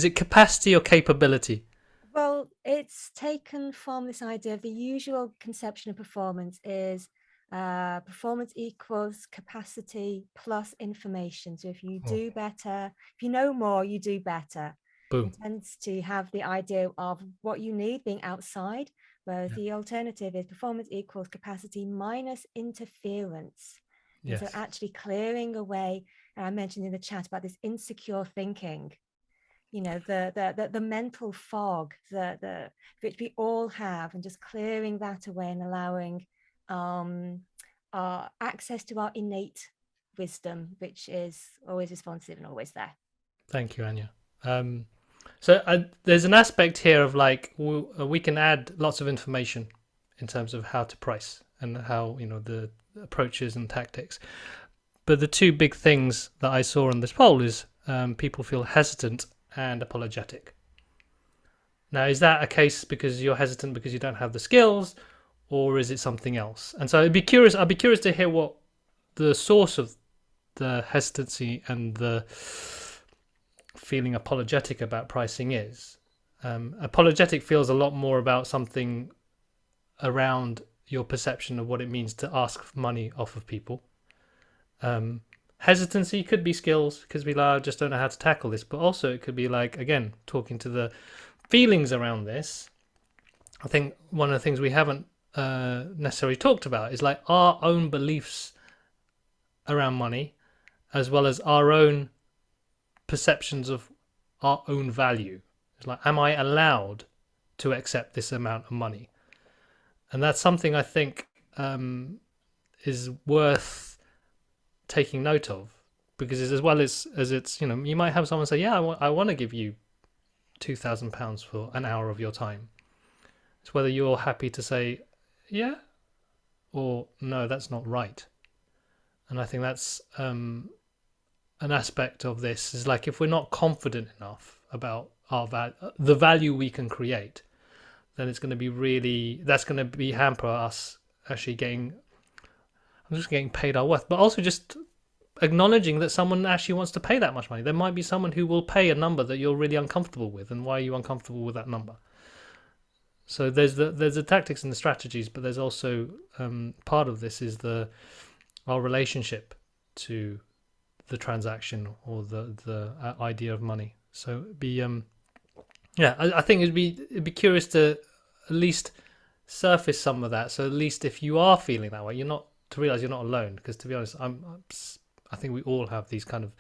it capacity or capability? Well, it's taken from this idea of the usual conception of performance is performance equals capacity plus information. So if you do better, if you know more, you do better. Boom. It tends to have the idea of what you need being outside, whereas the alternative is performance equals capacity minus interference. Yes. So actually clearing away, and I mentioned in the chat about this insecure thinking, you know, the mental fog which we all have, and just clearing that away and allowing our access to our innate wisdom, which is always responsive and always there. Thank you, Anya. So there's an aspect here of like we can add lots of information in terms of how to price and how, you know, the approaches and tactics. But the two big things that I saw in this poll is people feel hesitant and apologetic. Now, is that a case because you're hesitant because you don't have the skills, or is it something else? And so I'd be curious to hear what the source of the hesitancy and the feeling apologetic about pricing is. Apologetic feels a lot more about something around your perception of what it means to ask money off of people. Hesitancy could be skills, because we just don't know how to tackle this, but also it could be like, again, talking to the feelings around this. I think one of the things we haven't necessarily talked about is like our own beliefs around money, as well as our own perceptions of our own value. It's like, am I allowed to accept this amount of money? And that's something I think is worth taking note of, because as well as it's, you know, you might have someone say, yeah, I want to give you £2,000 for an hour of your time. It's whether you're happy to say yeah or no, that's not right. And I think that's an aspect of this is like, if we're not confident enough about the value we can create, then it's going to be that's going to be hamper us actually getting paid our worth, but also just acknowledging that someone actually wants to pay that much money. There might be someone who will pay a number that you're really uncomfortable with, and why are you uncomfortable with that number? So there's the tactics and the strategies, but there's also part of this is our relationship to the transaction or the idea of money. So it'd be I think it'd be curious to at least surface some of that. So at least if you are feeling that way, to realize you're not alone. Because to be honest, I think we all have these kind of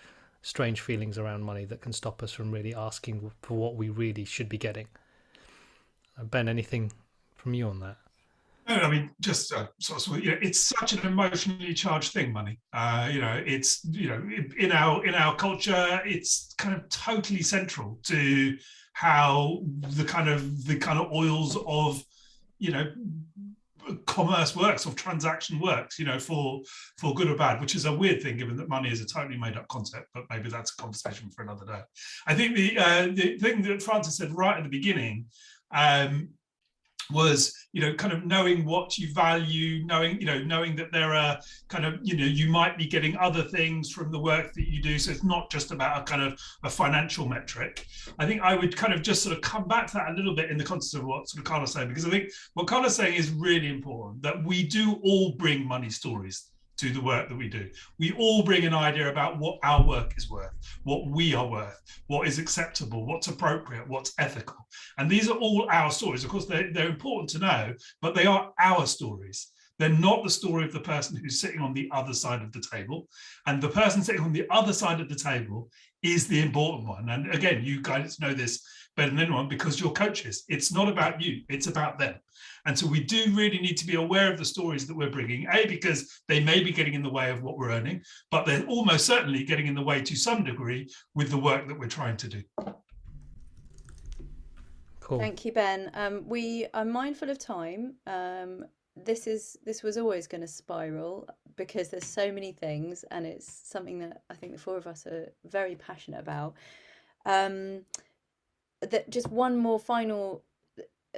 strange feelings around money that can stop us from really asking for what we really should be getting. Ben, anything from you on that? No, I mean, just it's such an emotionally charged thing, money. It's, in our culture, it's kind of totally central to how the kind of oils of, commerce works, of transaction works, for good or bad, which is a weird thing given that money is a totally made up concept, but maybe that's a conversation for another day. I think the thing that Francis said right at the beginning, was, kind of knowing what you value, knowing that there are kind of, you might be getting other things from the work that you do. So it's not just about a kind of a financial metric. I think I would kind of just sort of come back to that a little bit in the context of what sort of Carla's saying, because I think what Carla's saying is really important, that we do all bring money stories to the work that we do. We all bring an idea about what our work is worth, what we are worth, what is acceptable, what's appropriate, what's ethical. And these are all our stories. Of course, they're important to know, but they are our stories. They're not the story of the person who's sitting on the other side of the table. And the person sitting on the other side of the table is the important one. And again, you guys know this better than anyone because you're coaches. It's not about you, it's about them. And so we do really need to be aware of the stories that we're bringing, A, because they may be getting in the way of what we're earning, but they're almost certainly getting in the way to some degree with the work that we're trying to do. Cool. Thank you, Ben. We are mindful of time. This was always going to spiral because there's so many things, and it's something that I think the four of us are very passionate about. That just one more final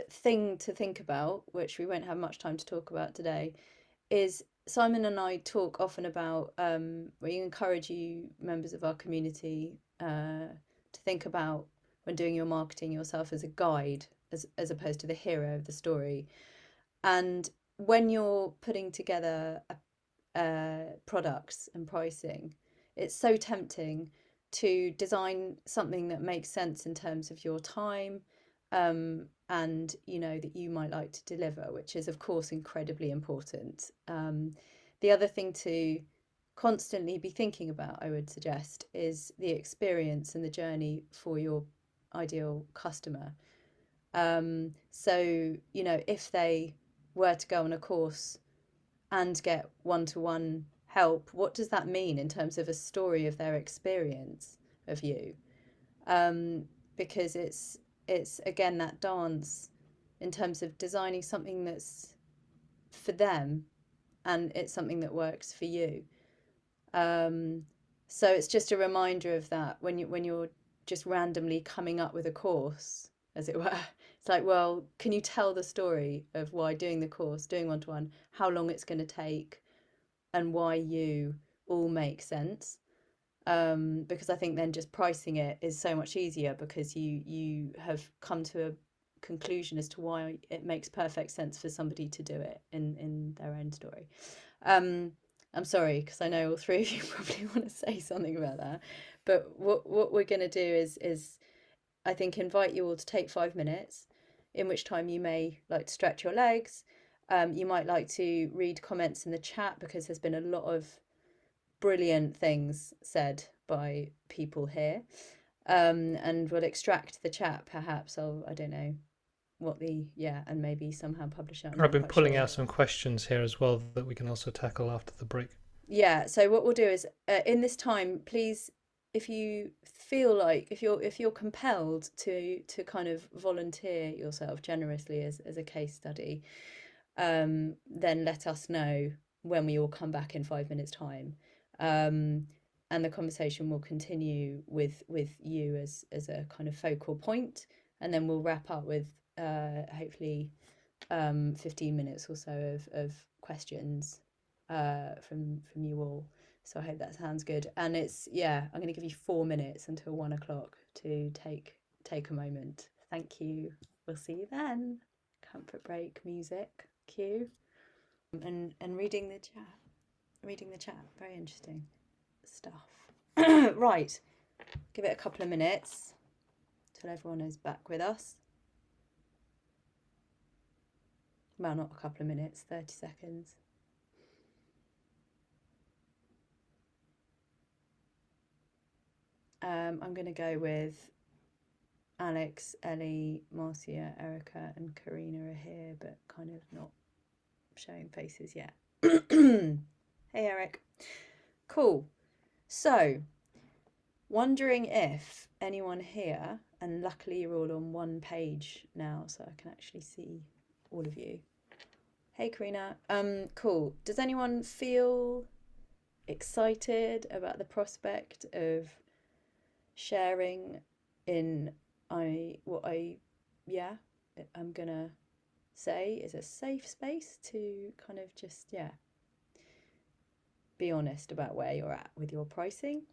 thing to think about, which we won't have much time to talk about today, is Simon and I talk often about, we encourage you members of our community to think about, when doing your marketing, yourself as a guide, as opposed to the hero of the story. And when you're putting together products and pricing, it's so tempting to design something that makes sense in terms of your time, and that you might like to deliver, which is of course incredibly important. The other thing to constantly be thinking about, I would suggest, is the experience and the journey for your ideal customer. So if they were to go on a course and get one-to-one help, what does that mean in terms of a story of their experience of you? Because it's again that dance in terms of designing something that's for them, and it's something that works for you. So it's just a reminder of that when you're just randomly coming up with a course, as it were. It's like, well, can you tell the story of why doing the course, doing one-to-one, how long it's going to take, and why you all make sense? Because I think then just pricing it is so much easier, because you have come to a conclusion as to why it makes perfect sense for somebody to do it in their own story. I'm sorry, because I know all three of you probably want to say something about that, but what we're going to do is I think invite you all to take 5 minutes, in which time you may like to stretch your legs. You might like to read comments in the chat, because there's been a lot of brilliant things said by people here, and we'll extract the chat perhaps. I don't know what and maybe somehow publish it. I've been pulling out some questions here as well that we can also tackle after the break. Yeah, so what we'll do is in this time, please, if you feel like, if you're compelled to kind of volunteer yourself generously as a case study, then let us know when we all come back in 5 minutes time, and the conversation will continue with you as a kind of focal point, and then we'll wrap up with hopefully 15 minutes or so of questions from you all. So I hope that sounds good. And it's I'm going to give you 4 minutes until 1 o'clock to take a moment. Thank you. We'll see you then. Comfort break, music, cue, and reading the chat. Very interesting stuff. Right, give it a couple of minutes till everyone is back with us. Well, not a couple of minutes, 30 seconds. I'm going to go with Alex, Ellie, Marcia, Erica and Karina are here, but kind of not showing faces yet. Hey, Eric. Cool. So, wondering if anyone here, and luckily you're all on one page now, so I can actually see all of you. Hey, Karina. Cool. Does anyone feel excited about the prospect of sharing I'm gonna say is a safe space to kind of just, be honest about where you're at with your pricing.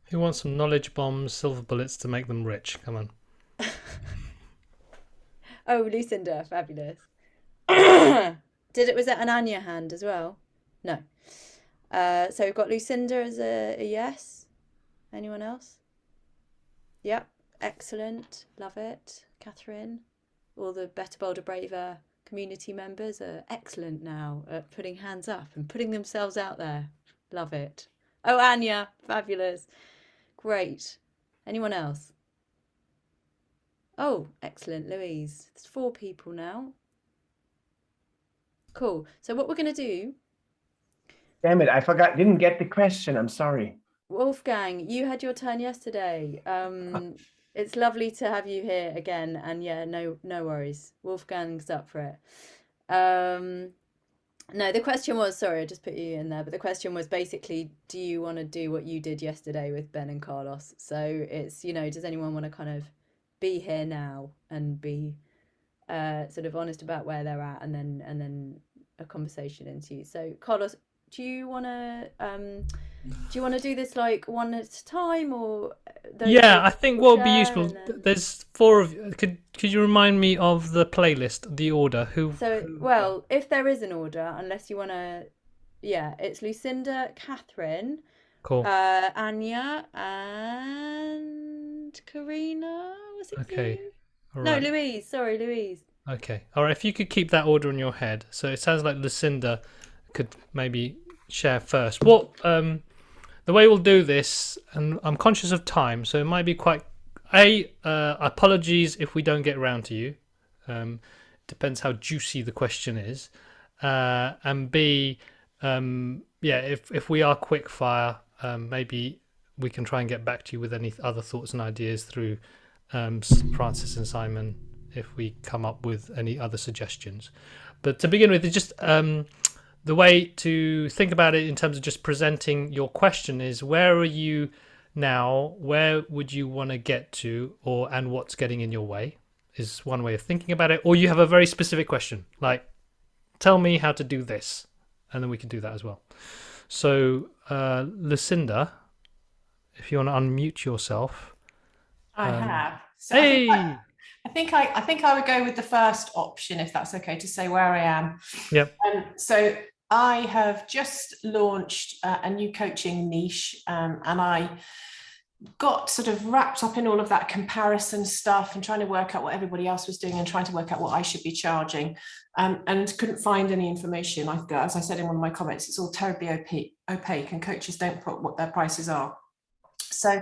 Who wants some knowledge bombs, silver bullets to make them rich? Come on. Oh, Lucinda, fabulous. Was it an Anya hand as well? No. So we've got Lucinda as a yes. Anyone else? Yep, excellent, love it. Catherine, all the Better, Bolder, Braver community members are excellent now at putting hands up and putting themselves out there. Love it. Oh, Anya, fabulous. Great. Anyone else? Oh, excellent, Louise. There's 4 people now. Cool. So what we're going to do... Damn it, I forgot, didn't get the question. I'm sorry. Wolfgang, you had your turn yesterday. It's lovely to have you here again. And yeah, no worries. Wolfgang's up for it. No, the question was, sorry, I just put you in there, but the question was basically, do you want to do what you did yesterday with Ben and Carlos? So it's, does anyone want to kind of be here now and be sort of honest about where they're at, and then a conversation ensues. So Carlos, do you want to do this like one at a time, or I think what would be useful, there's 4 of you. Could you remind me of the playlist, the order? Well, if there is an order, unless you want to, it's Lucinda, Catherine, cool, Anya, and Karina. Was it okay? you? All no, right. Louise. Sorry, Louise. Okay, all right. If you could keep that order in your head. So it sounds like Lucinda could maybe share first. What the way we'll do this, and I'm conscious of time, so it might be quite. Apologies if we don't get around to you. Depends how juicy the question is, and B, if we are quick fire, maybe we can try and get back to you with any other thoughts and ideas through Francis and Simon if we come up with any other suggestions. But to begin with, it's just the way to think about it in terms of just presenting your question is, where are you now? Where would you want to get to, and what's getting in your way is one way of thinking about it. Or you have a very specific question, like, tell me how to do this, and then we can do that as well. So Lucinda, if you want to unmute yourself. I have. So hey! I think I would go with the first option, if that's okay, to say where I am. Yep. So I have just launched a new coaching niche, and I got sort of wrapped up in all of that comparison stuff and trying to work out what everybody else was doing and trying to work out what I should be charging, and couldn't find any information. As I said in one of my comments, it's all terribly opaque and coaches don't put what their prices are. So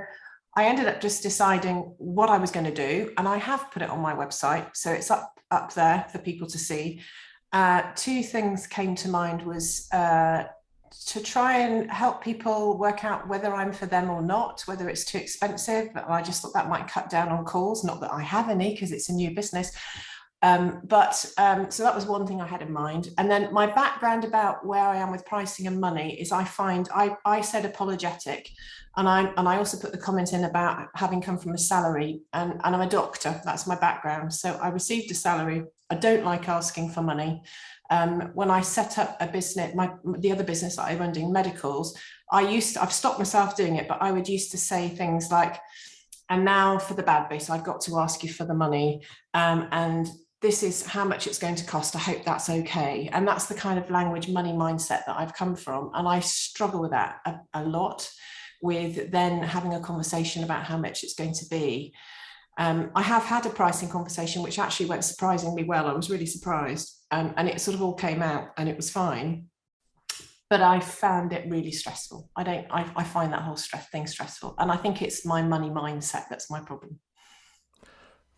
I ended up just deciding what I was going to do, and I have put it on my website, so it's up there for people to see. 2 things came to mind was to try and help people work out whether I'm for them or not, whether it's too expensive. But I just thought that might cut down on calls, not that I have any because it's a new business. So that was one thing I had in mind. And then my background about where I am with pricing and money is I said apologetic, and I also put the comment in about having come from a salary, and I'm a doctor. That's my background. So I received a salary. I don't like asking for money. When I set up a business, the other business that I run doing medicals, I've stopped myself doing it, but I would used to say things like, and now for the bad bit, I've got to ask you for the money. And this is how much it's going to cost. I hope that's okay. And that's the kind of language money mindset that I've come from. And I struggle with that a lot, with then having a conversation about how much it's going to be. I have had a pricing conversation, which actually went surprisingly well. I was really surprised. And it sort of all came out and it was fine. But I found it really stressful. I find that whole thing stressful. And I think it's my money mindset that's my problem.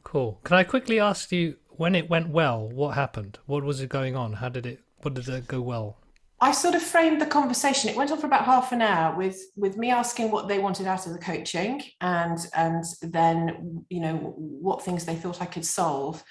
Cool. Can I quickly ask you, when it went well, what happened? What was it going on? What did it go well? I sort of framed the conversation. It went on for about half an hour with me asking what they wanted out of the coaching, and then, what things they thought I could solve.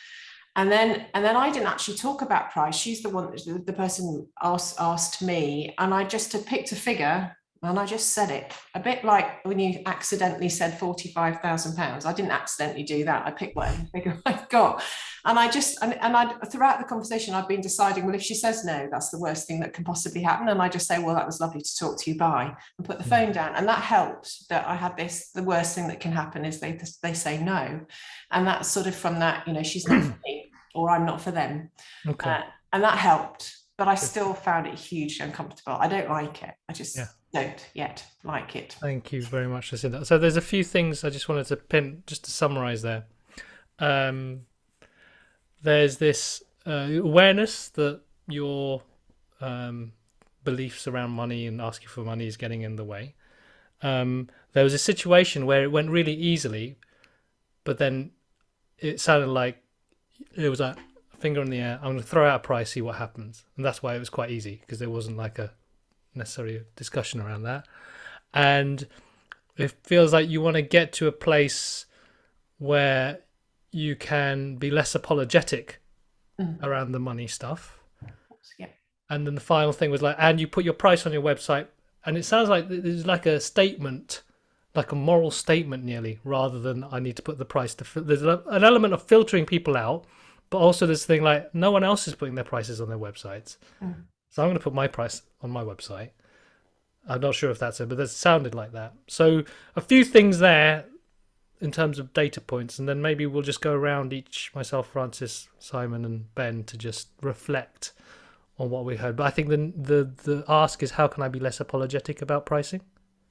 And then I didn't actually talk about price. She's the person asked me, and I just picked a figure And I just said it, a bit like when you accidentally said £45,000. I didn't accidentally do that. I picked whatever figure I got. And I just, and I, throughout the conversation, I've been deciding, well, if she says no, that's the worst thing that can possibly happen. And I just say, well, that was lovely to talk to you, bye, and put the phone down. And that helped, that I had this, the worst thing that can happen is they say no. And that's sort of from that, you know, she's not for me, or I'm not for them. Okay. And that helped. But I still found it hugely uncomfortable. I don't like it. I just don't yet like it. Thank you very much for saying that. So there's a few things I just wanted to pin, just to summarize there. There's this awareness that your beliefs around money and asking for money is getting in the way. There was a situation where it went really easily, but then it sounded like it was a finger in the air. I'm going to throw out a price, see what happens. And that's why it was quite easy, because there wasn't like a necessary discussion around that. And it feels like you want to get to a place where you can be less apologetic around the money stuff. Yeah. And then the final thing was like, and you put your price on your website, and it sounds like there's like a statement, like a moral statement nearly, rather than I need to put the price to there's an element of filtering people out, but also this thing like no one else is putting their prices on their websites. So I'm going to put my price on my website. I'm not sure if that's it, but that sounded like that. So a few things there in terms of data points, and then maybe we'll just go around each, myself, Francis, Simon and Ben, to just reflect on what we heard. But I think the ask is, how can I be less apologetic about pricing?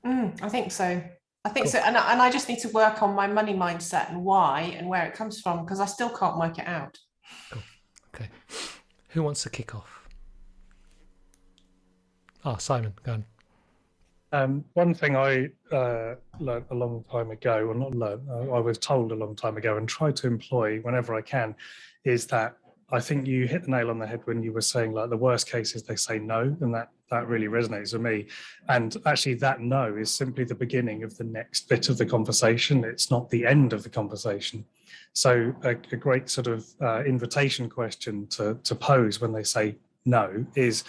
I think so. I think so. And I just need to work on my money mindset and why and where it comes from, because I still can't work it out. Cool. Okay. Who wants to kick off? Simon, go on. One thing I learned a long time ago, or not learned, I was told a long time ago and try to employ whenever I can, is that I think you hit the nail on the head when you were saying like the worst case is they say no, and that really resonates with me. And actually that no is simply the beginning of the next bit of the conversation. It's not the end of the conversation. So a great sort of invitation question to pose when they say no is,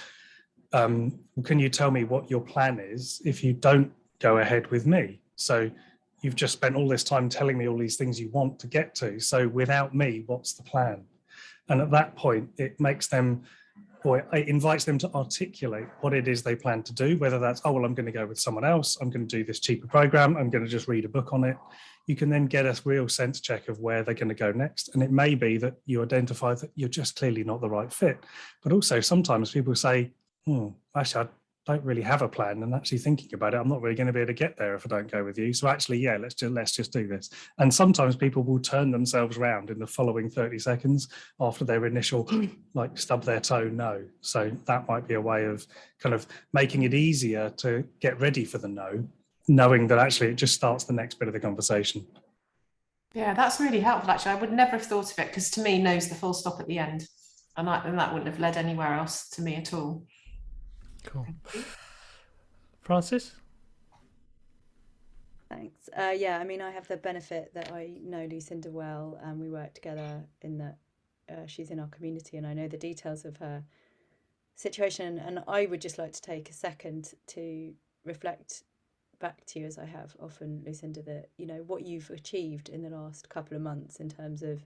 can you tell me what your plan is if you don't go ahead with me? So you've just spent all this time telling me all these things you want to get to. So without me, what's the plan? And at that point, it makes them, or it invites them to articulate what it is they plan to do, whether that's, oh, well, I'm going to go with someone else. I'm going to do this cheaper program. I'm going to just read a book on it. You can then get a real sense check of where they're going to go next. And it may be that you identify that you're just clearly not the right fit. But also sometimes people say, actually, I don't really have a plan, and actually thinking about it, I'm not really going to be able to get there if I don't go with you. So actually, yeah, let's just do this. And sometimes people will turn themselves around in the following 30 seconds after their initial like stub their toe no. So that might be a way of kind of making it easier to get ready for the no, knowing that actually it just starts the next bit of the conversation. Yeah, that's really helpful. Actually, I would never have thought of it, because to me, no's the full stop at the end, and that wouldn't have led anywhere else to me at all. Cool. Francis? Thanks. Yeah, I mean, I have the benefit that I know Lucinda well, and we work together in that she's in our community, and I know the details of her situation. And I would just like to take a second to reflect back to you, as I have often, Lucinda, that, you know, what you've achieved in the last couple of months in terms of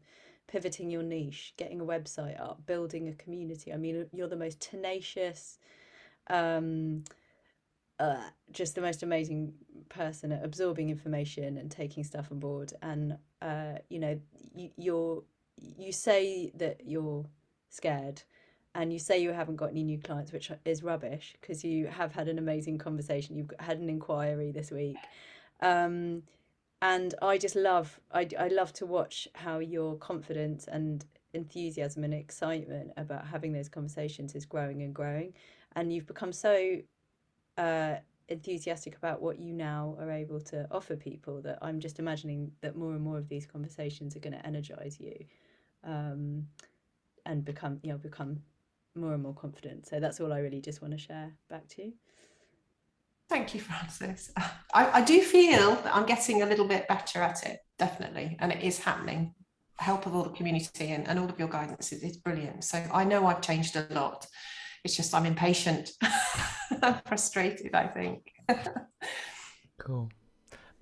pivoting your niche, getting a website up, building a community. I mean, you're the most tenacious, just the most amazing person at absorbing information and taking stuff on board. And you know, you say that you're scared, and you say you haven't got any new clients, which is rubbish, because you have had an amazing conversation. You've had an inquiry this week, and I just love I love to watch how your confidence and enthusiasm and excitement about having those conversations is growing and growing. And you've become so enthusiastic about what you now are able to offer people that I'm just imagining that more and more of these conversations are going to energize you, and become more and more confident. So that's all I really just want to share back to you. Thank you, Francis. I do feel that I'm getting a little bit better at it, definitely, and it is happening. Help of all the community and all of your guidance is brilliant. So I know I've changed a lot. It's just I'm impatient, frustrated, I think. Cool.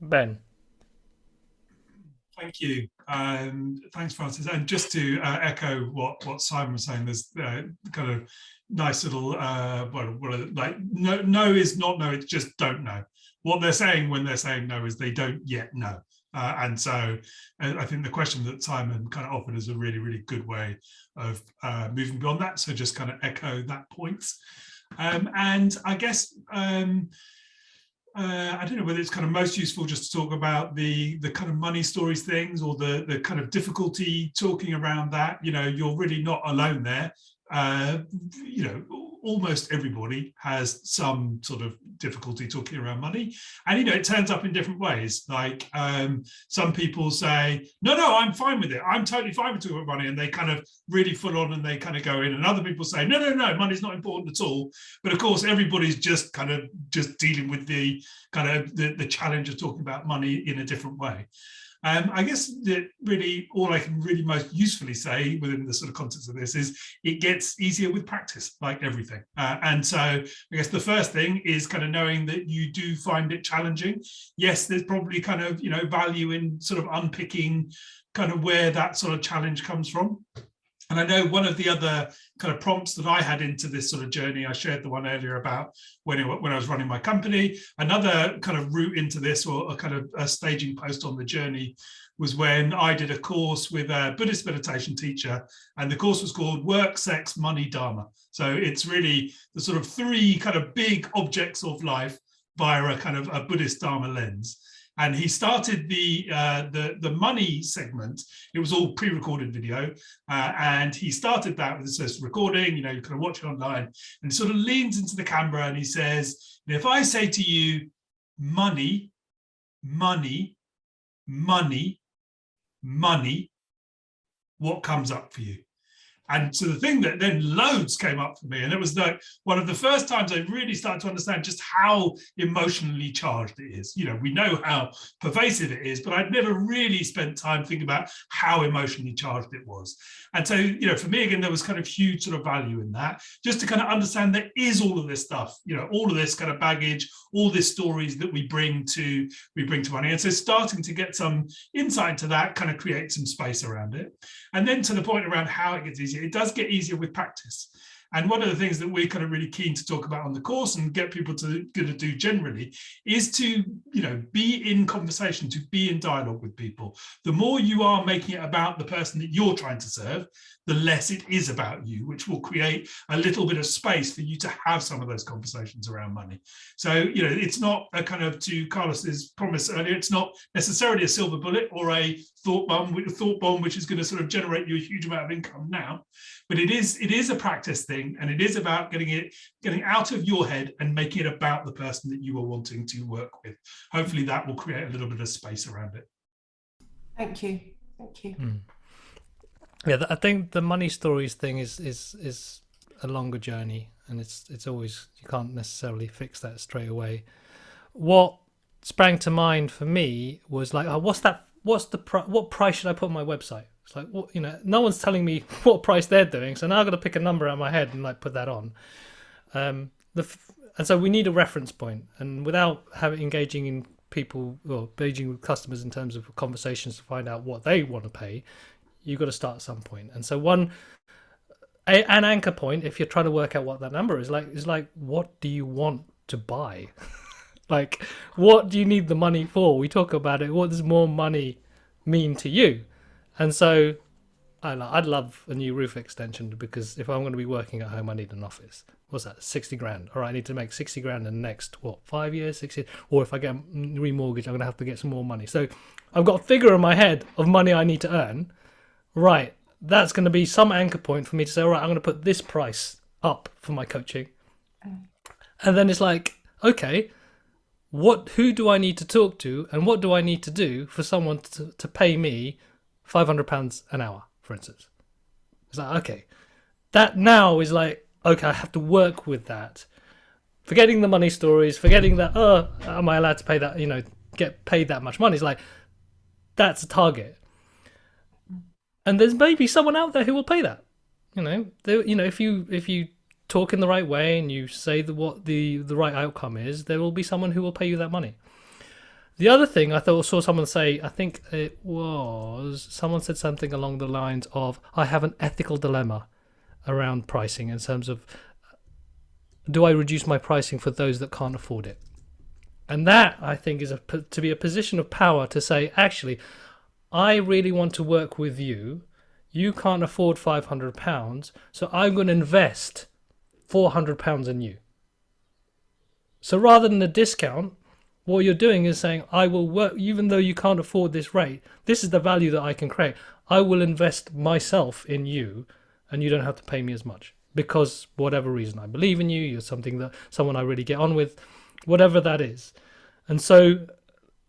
Ben. Thank you. Thanks, Francis. And just to echo what Simon was saying, there's kind of nice little like no is not no, it's just don't know. What they're saying when they're saying no is they don't yet know. And so I think the question that Simon kind of offered is a really, really good way of moving beyond that. So just kind of echo that point. And I guess I don't know whether it's kind of most useful just to talk about the kind of money stories things, or the kind of difficulty talking around that. You know, you're really not alone there. You know, almost everybody has some sort of difficulty talking around money, and you know, it turns up in different ways. Like some people say, no, I'm fine with it, I'm totally fine with talking about money, and they kind of really full on and they kind of go in. And other people say, no, money's not important at all. But of course, everybody's just dealing with the kind of the challenge of talking about money in a different way. I guess that really all I can really most usefully say within the sort of context of this is it gets easier with practice, like everything. And so I guess the first thing is kind of knowing that you do find it challenging. Yes, there's probably kind of, you know, value in sort of unpicking kind of where that sort of challenge comes from. And I know one of the other kind of prompts that I had into this sort of journey, I shared the one earlier about when I was running my company. Another kind of route into this, or a kind of a staging post on the journey, was when I did a course with a Buddhist meditation teacher, and the course was called Work, Sex, Money, Dharma. So it's really the sort of three kind of big objects of life via a kind of a Buddhist Dharma lens. And he started the money segment. It was all pre-recorded video, and he started that with this recording. You know, you can watch it online, and he sort of leans into the camera and he says, "If I say to you, money, money, money, money, what comes up for you?" And so the thing that then loads came up for me, and it was like one of the first times I really started to understand just how emotionally charged it is. You know, we know how pervasive it is, but I'd never really spent time thinking about how emotionally charged it was. And so, you know, for me, again, there was kind of huge sort of value in that, just to kind of understand there is all of this stuff, you know, all of this kind of baggage, all these stories that we bring to money. And so starting to get some insight into that kind of creates some space around it. And then to the point around how it gets easier, it does get easier with practice. And one of the things that we're kind of really keen to talk about on the course and get people to do generally is to, you know, be in conversation, to be in dialogue with people. The more you are making it about the person that you're trying to serve, the less it is about you, which will create a little bit of space for you to have some of those conversations around money. So, you know, it's not a kind of, to Carlos's promise earlier, it's not necessarily a silver bullet or a thought bomb which is going to sort of generate you a huge amount of income now, but it is a practice thing, and it is about getting out of your head and making it about the person that you are wanting to work with. Hopefully that will create a little bit of space around it. Thank you. Yeah, I think the money stories thing is a longer journey, and it's always, you can't necessarily fix that straight away. What sprang to mind for me was like, what price should I put on my website? It's like, what, you know, no one's telling me what price they're doing, so now I've got to pick a number out of my head and like put that on. And so we need a reference point, and without engaging in people or engaging with customers in terms of conversations to find out what they want to pay, you've got to start at some point. And so an anchor point, if you're trying to work out what that number is like, what do you want to buy? Like, what do you need the money for? We talk about it. What does more money mean to you? And so I'd love a new roof extension, because if I'm going to be working at home, I need an office. What's that? 60 grand. All right, I need to make 60 grand in the next, 5 years, 6 years? Or if I get remortgaged, I'm going to have to get some more money. So I've got a figure in my head of money I need to earn. Right, that's going to be some anchor point for me to say, all right, I'm going to put this price up for my coaching. And then it's like, okay, who do I need to talk to, and what do I need to do for someone to pay me £500 an hour, for instance? It's like, okay, that now is like, okay, I have to work with that. Forgetting the money stories, forgetting that, am I allowed to pay that, you know, get paid that much money? It's like, that's a target. And there's maybe someone out there who will pay that. You know, if you talk in the right way and you say what the right outcome is, there will be someone who will pay you that money. The other thing I saw someone say, I think it was, someone said something along the lines of, I have an ethical dilemma around pricing in terms of, do I reduce my pricing for those that can't afford it? And that, I think, is to be a position of power to say, actually, I really want to work with you. You can't afford £500, so I'm going to invest £400 in you. So rather than a discount, what you're doing is saying, I will work, even though you can't afford this rate, this is the value that I can create. I will invest myself in you, and you don't have to pay me as much. Because whatever reason, I believe in you, you're someone I really get on with, whatever that is. And so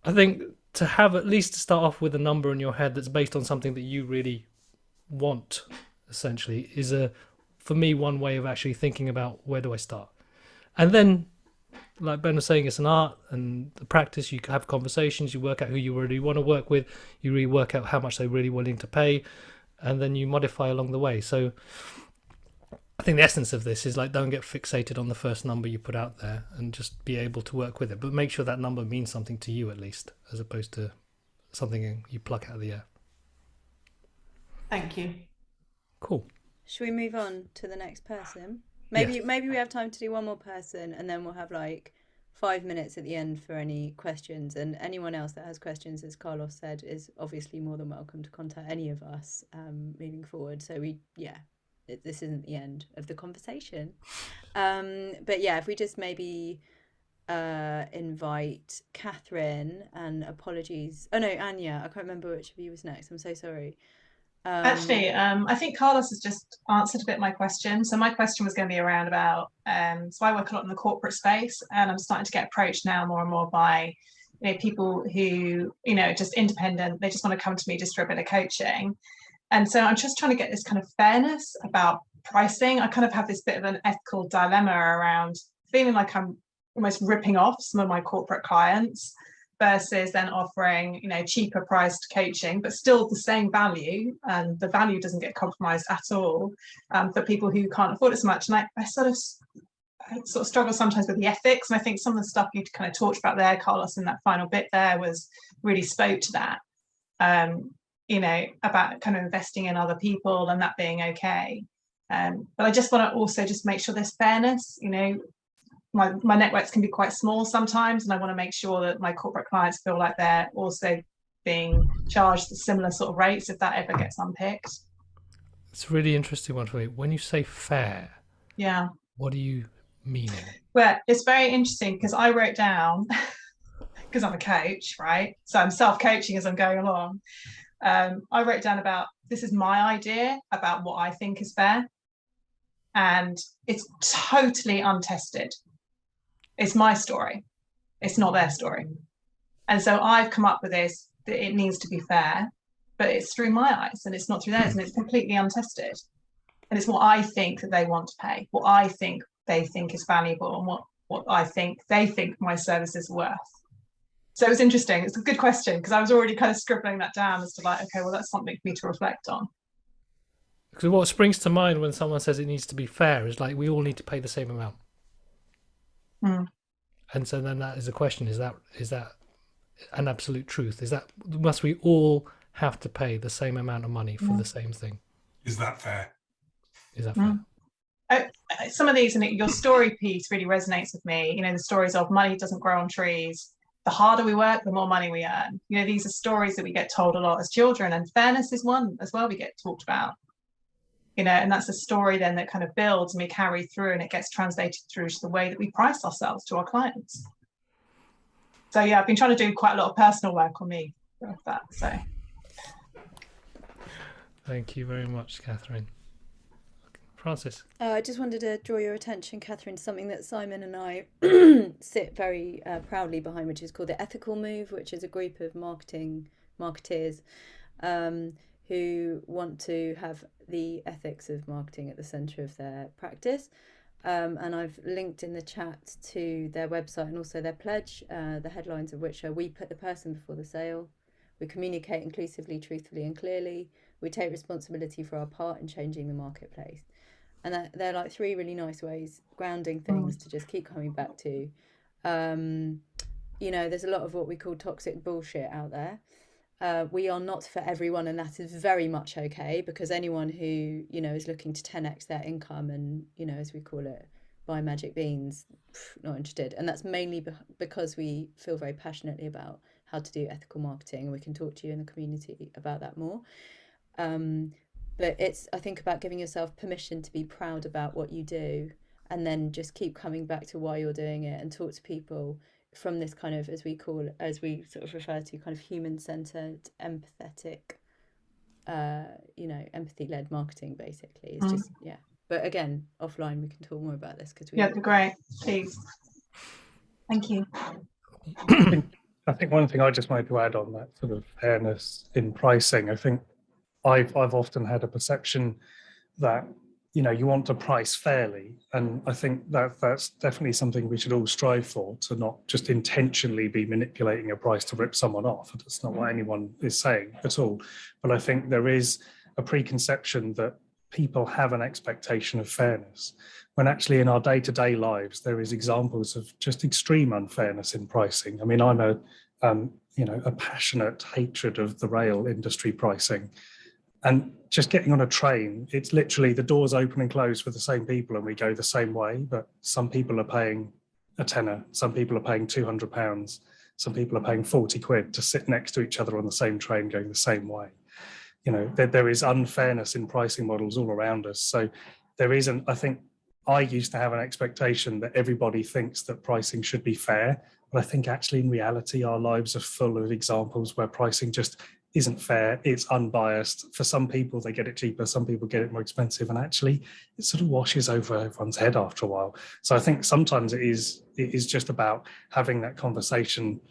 I think to have at least to start off with a number in your head that's based on something that you really want, essentially, is for me, one way of actually thinking about where do I start. And then, like Ben was saying, it's an art and the practice. You have conversations, you work out who you really want to work with, you really work out how much they're really willing to pay, and then you modify along the way. So I think the essence of this is, like, don't get fixated on the first number you put out there and just be able to work with it. But make sure that number means something to you at least, as opposed to something you pluck out of the air. Thank you. Cool. Should we move on to the next person? Maybe we have time to do one more person, and then we'll have like 5 minutes at the end for any questions. And anyone else that has questions, as Carlos said, is obviously more than welcome to contact any of us moving forward. So this isn't the end of the conversation. But yeah, if we just maybe invite Catherine, and apologies. Oh no, Anya. I can't remember which of you was next. I'm so sorry. Actually, I think Carlos has just answered a bit my question. So my question was going to be around about, so I work a lot in the corporate space, and I'm starting to get approached now more and more by people who, just independent. They just want to come to me just for a bit of coaching. And so I'm just trying to get this kind of fairness about pricing. I kind of have this bit of an ethical dilemma around feeling like I'm almost ripping off some of my corporate clients versus then offering, cheaper priced coaching, but still the same value, and the value doesn't get compromised at all for people who can't afford it so much. And I sort of struggle sometimes with the ethics. And I think some of the stuff you kind of talked about there, Carlos, in that final bit there was really spoke to that, about kind of investing in other people and that being okay. But I just want to also just make sure there's fairness. My networks can be quite small sometimes, and I want to make sure that my corporate clients feel like they're also being charged the similar sort of rates if that ever gets unpicked. It's a really interesting one for me. When you say fair, what do you mean? Well, it's very interesting because I wrote down, because I'm a coach, right? So I'm self-coaching as I'm going along. I wrote down about, this is my idea about what I think is fair. And it's totally untested. It's my story. It's not their story. And so I've come up with this, that it needs to be fair, but it's through my eyes and it's not through theirs, and it's completely untested. And it's what I think that they want to pay, what I think they think is valuable, and what I think they think my service is worth. So it was interesting. It's a good question, because I was already kind of scribbling that down as to like, okay, well, that's something for me to reflect on. Because what springs to mind when someone says it needs to be fair is like, we all need to pay the same amount. And so then that is the question: is that an absolute truth? Must we all have to pay the same amount of money for the same thing? Is that fair? Is that fair? Some of these, and your story piece really resonates with me. The stories of money doesn't grow on trees. The harder we work, the more money we earn. These are stories that we get told a lot as children, and fairness is one as well we get talked about. And that's a story then that kind of builds and we carry through, and it gets translated through to the way that we price ourselves to our clients. So yeah, I've been trying to do quite a lot of personal work on me with that. So thank you very much, Catherine. Francis. I just wanted to draw your attention, Catherine, to something that Simon and I sit very proudly behind, which is called the Ethical Move, which is a group of marketeers who want to have the ethics of marketing at the centre of their practice. And I've linked in the chat to their website and also their pledge, the headlines of which are: we put the person before the sale, we communicate inclusively, truthfully and clearly, we take responsibility for our part in changing the marketplace. And they're like 3 really nice ways, grounding things to just keep coming back to. You know, there's a lot of what we call toxic bullshit out there. We are not for everyone, and that is very much okay, because anyone who, you know, is looking to 10x their income and, you know, as we call it, buy magic beans, not interested. And that's mainly because we feel very passionately about how to do ethical marketing, and we can talk to you in the community about that more. But it's, I think, about giving yourself permission to be proud about what you do, and then just keep coming back to why you're doing it, and talk to people from this kind of, as we sort of refer to, kind of human-centered, empathetic, you know, empathy-led marketing, basically. It's just, yeah. But again, offline, we can talk more about this, because that'd be great, please. Thank you. I think one thing I just wanted to add on that sort of fairness in pricing, I think I've often had a perception that, you know, you want to price fairly, and I think that's definitely something we should all strive for, to not just intentionally be manipulating a price to rip someone off. That's not what anyone is saying at all. But I think there is a preconception that people have an expectation of fairness, when actually in our day-to-day lives there is examples of just extreme unfairness in pricing. I mean, I'm a passionate hatred of the rail industry pricing. And just getting on a train, it's literally the doors open and close for the same people, and we go the same way. But some people are paying a tenner, some people are paying £200, some people are paying 40 quid to sit next to each other on the same train going the same way. You know, there is unfairness in pricing models all around us. So there isn't, I think I used to have an expectation that everybody thinks that pricing should be fair. But I think actually in reality, our lives are full of examples where pricing just isn't fair, it's unbiased. For some people, they get it cheaper, some people get it more expensive, and actually it sort of washes over everyone's head after a while. So I think sometimes it is just about having that conversation,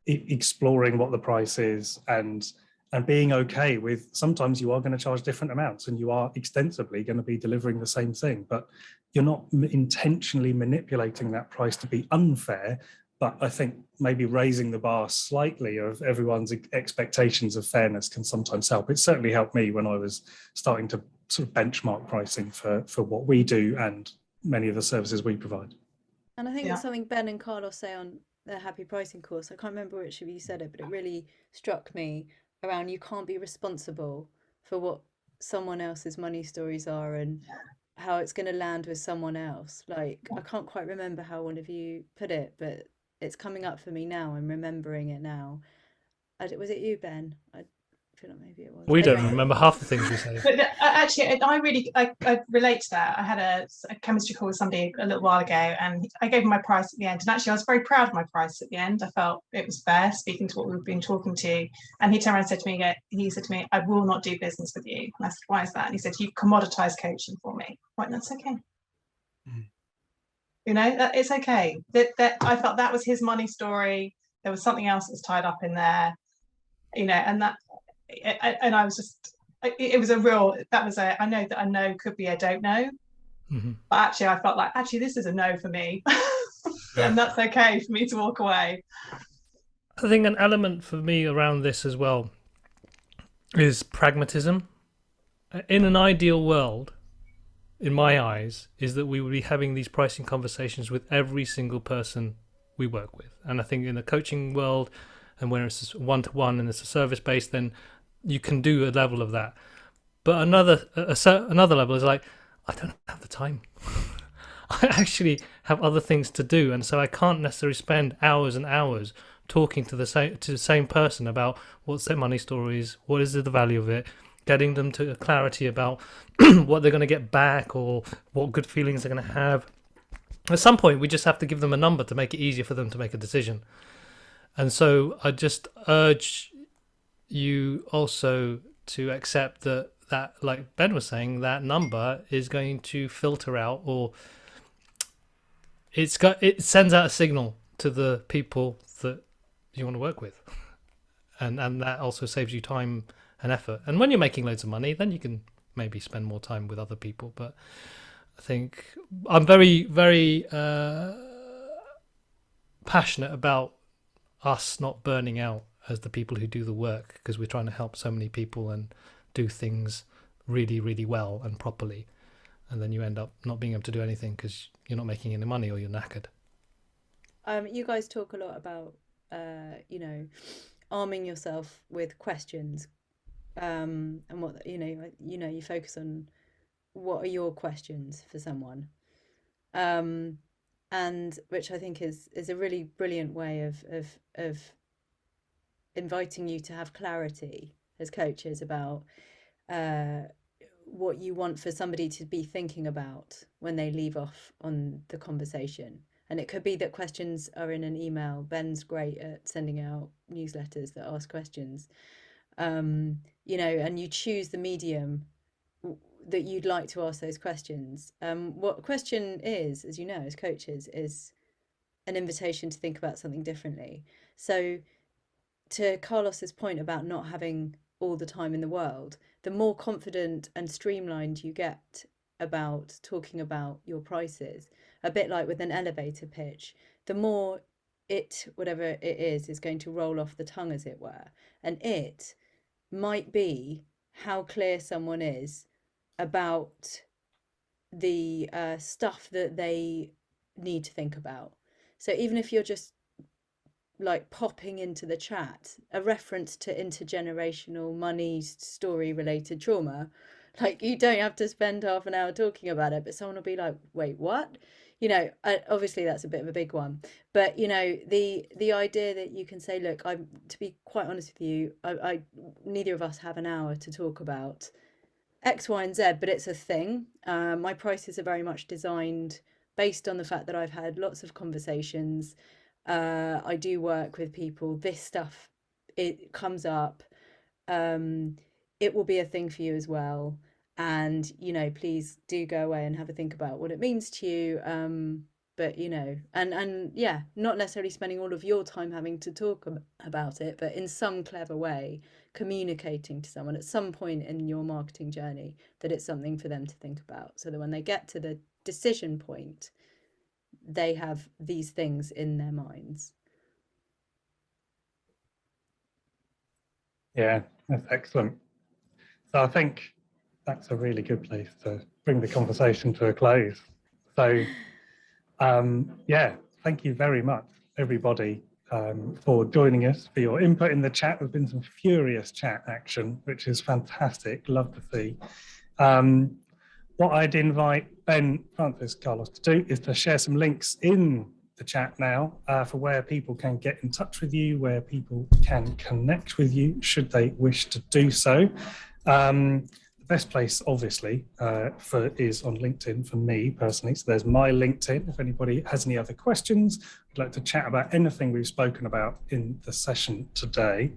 exploring what the price is, and being okay with sometimes you are going to charge different amounts, and you are extensively going to be delivering the same thing, but you're not intentionally manipulating that price to be unfair. But I think maybe raising the bar slightly of everyone's expectations of fairness can sometimes help. It certainly helped me when I was starting to sort of benchmark pricing for what we do and many of the services we provide. And I think that's something Ben and Carlos say on their Happy Pricing course. I can't remember which of you said it, but it really struck me around, you can't be responsible for what someone else's money stories are and how it's going to land with someone else. Like, I can't quite remember how one of you put it, but it's coming up for me now. I'm remembering it now. Was it you, Ben? I feel like maybe it was. We don't remember half the things we say. But actually, I relate to that. I had a chemistry call with somebody a little while ago, and I gave him my price at the end. And actually, I was very proud of my price at the end. I felt it was fair, speaking to what we've been talking to. And he turned around and said to me, "I will not do business with you." And I said, "Why is that?" And he said, "You've commoditized coaching for me." Right, that's okay. You know, it's okay. That I felt that was his money story. There was something else that was tied up in there, you know, and I was just, it was a real, that was I know that a no could be a don't know. Mm-hmm. But actually I felt like, actually, this is a no for me. And that's okay for me to walk away. I think an element for me around this as well is pragmatism. In an ideal world, in my eyes, is that we would be having these pricing conversations with every single person we work with. And I think in the coaching world, and when it's one-to-one and it's a service-based, then you can do a level of that. But another level is like, I don't have the time. I actually have other things to do, and so I can't necessarily spend hours and hours talking to the same person about what's their money stories, what is the value of it, getting them to clarity about what they're going to get back or what good feelings they're going to have. At some point, we just have to give them a number to make it easier for them to make a decision. And so I just urge you also to accept that, like Ben was saying, that number is going to filter out, or it sends out a signal to the people that you want to work with. And that also saves you time and effort. And when you're making loads of money, then you can maybe spend more time with other people. But I think I'm very, very passionate about us not burning out as the people who do the work, because we're trying to help so many people and do things really, really well and properly. and then you end up not being able to do anything because you're not making any money or you're knackered. You guys talk a lot about, arming yourself with questions, and what you focus on what are your questions for someone, and which I think is a really brilliant way of inviting you to have clarity as coaches about what you want for somebody to be thinking about when they leave off on the conversation. And it could be that questions are in an email. Ben's great at sending out newsletters that ask questions, and you choose the medium that you'd like to ask those questions. What a question is, as you know, as coaches, is an invitation to think about something differently. So to Carlos's point about not having all the time in the world, the more confident and streamlined you get about talking about your prices, a bit like with an elevator pitch, the more whatever it is going to roll off the tongue, as it were. And it might be how clear someone is about the stuff that they need to think about. So even if you're just like popping into the chat a reference to intergenerational money story related trauma, like you don't have to spend half an hour talking about it, but someone will be like, wait, what? Obviously that's a bit of a big one, but the idea that you can say, look, to be quite honest with you, I neither of us have an hour to talk about X, Y, and Z, but it's a thing. My prices are very much designed based on the fact that I've had lots of conversations. I do work with people. This stuff, it comes up. It will be a thing for you as well. And, please do go away and have a think about what it means to you. But, and yeah, not necessarily spending all of your time having to talk about it, but in some clever way, communicating to someone at some point in your marketing journey that it's something for them to think about, so that when they get to the decision point, they have these things in their minds. Yeah, that's excellent. So I think that's a really good place to bring the conversation to a close. So thank you very much, everybody, for joining us, for your input in the chat. There's been some furious chat action, which is fantastic. Love to see. What I'd invite Ben, Francis, Carlos to do is to share some links in the chat now for where people can get in touch with you, where people can connect with you, should they wish to do so. The best place, obviously, is on LinkedIn for me personally. So there's my LinkedIn. If anybody has any other questions, I'd like to chat about anything we've spoken about in the session today.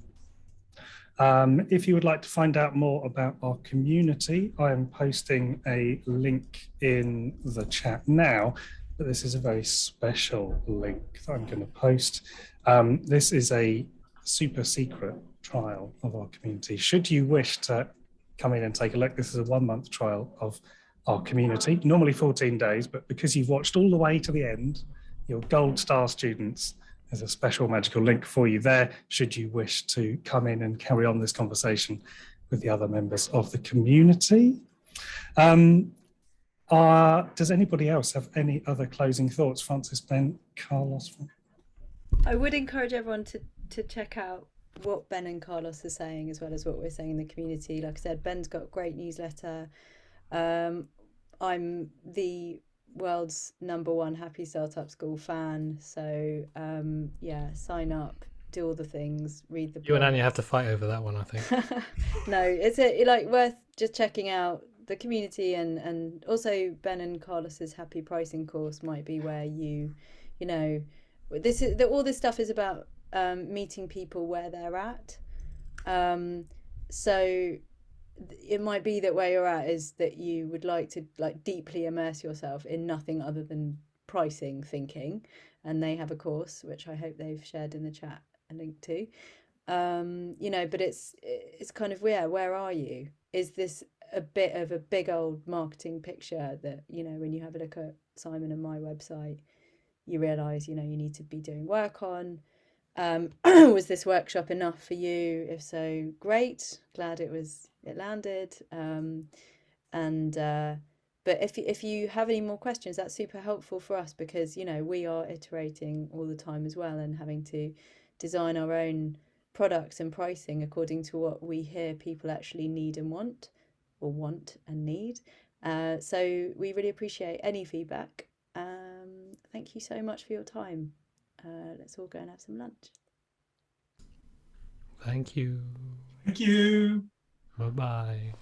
If you would like to find out more about our community, I am posting a link in the chat now, but this is a very special link that I'm going to post. This is a super secret trial of our community. Should you wish to come in and take a look, this is a 1-month trial of our community, normally 14 days, but because you've watched all the way to the end, your gold star students, there's a special magical link for you there, should you wish to come in and carry on this conversation with the other members of the community. Does anybody else have any other closing thoughts? Francis, Ben, Carlos? I would encourage everyone to check out what Ben and Carlos are saying, as well as what we're saying in the community. Like I said, Ben's got a great newsletter. I'm the world's #1 Happy Startup School fan. So sign up, do all the things, read the book. You and Anya have to fight over that one, I think. No, it's worth just checking out the community, and also Ben and Carlos's Happy Pricing course might be where all this stuff is about meeting people where they're at. So it might be that where you're at is that you would like to deeply immerse yourself in nothing other than pricing thinking, and they have a course which I hope they've shared in the chat a link to. But it's kind of where are you? Is this a bit of a big old marketing picture that when you have a look at Simon and my website, you realize you need to be doing work on? Was this workshop enough for you? If so, great, glad it landed. But if you have any more questions, that's super helpful for us, because, you know, we are iterating all the time as well, and having to design our own products and pricing according to what we hear people actually need and want, or want and need. So we really appreciate any feedback. Thank you so much for your time. Let's all go and have some lunch. Thank you. Thank you. Bye-bye.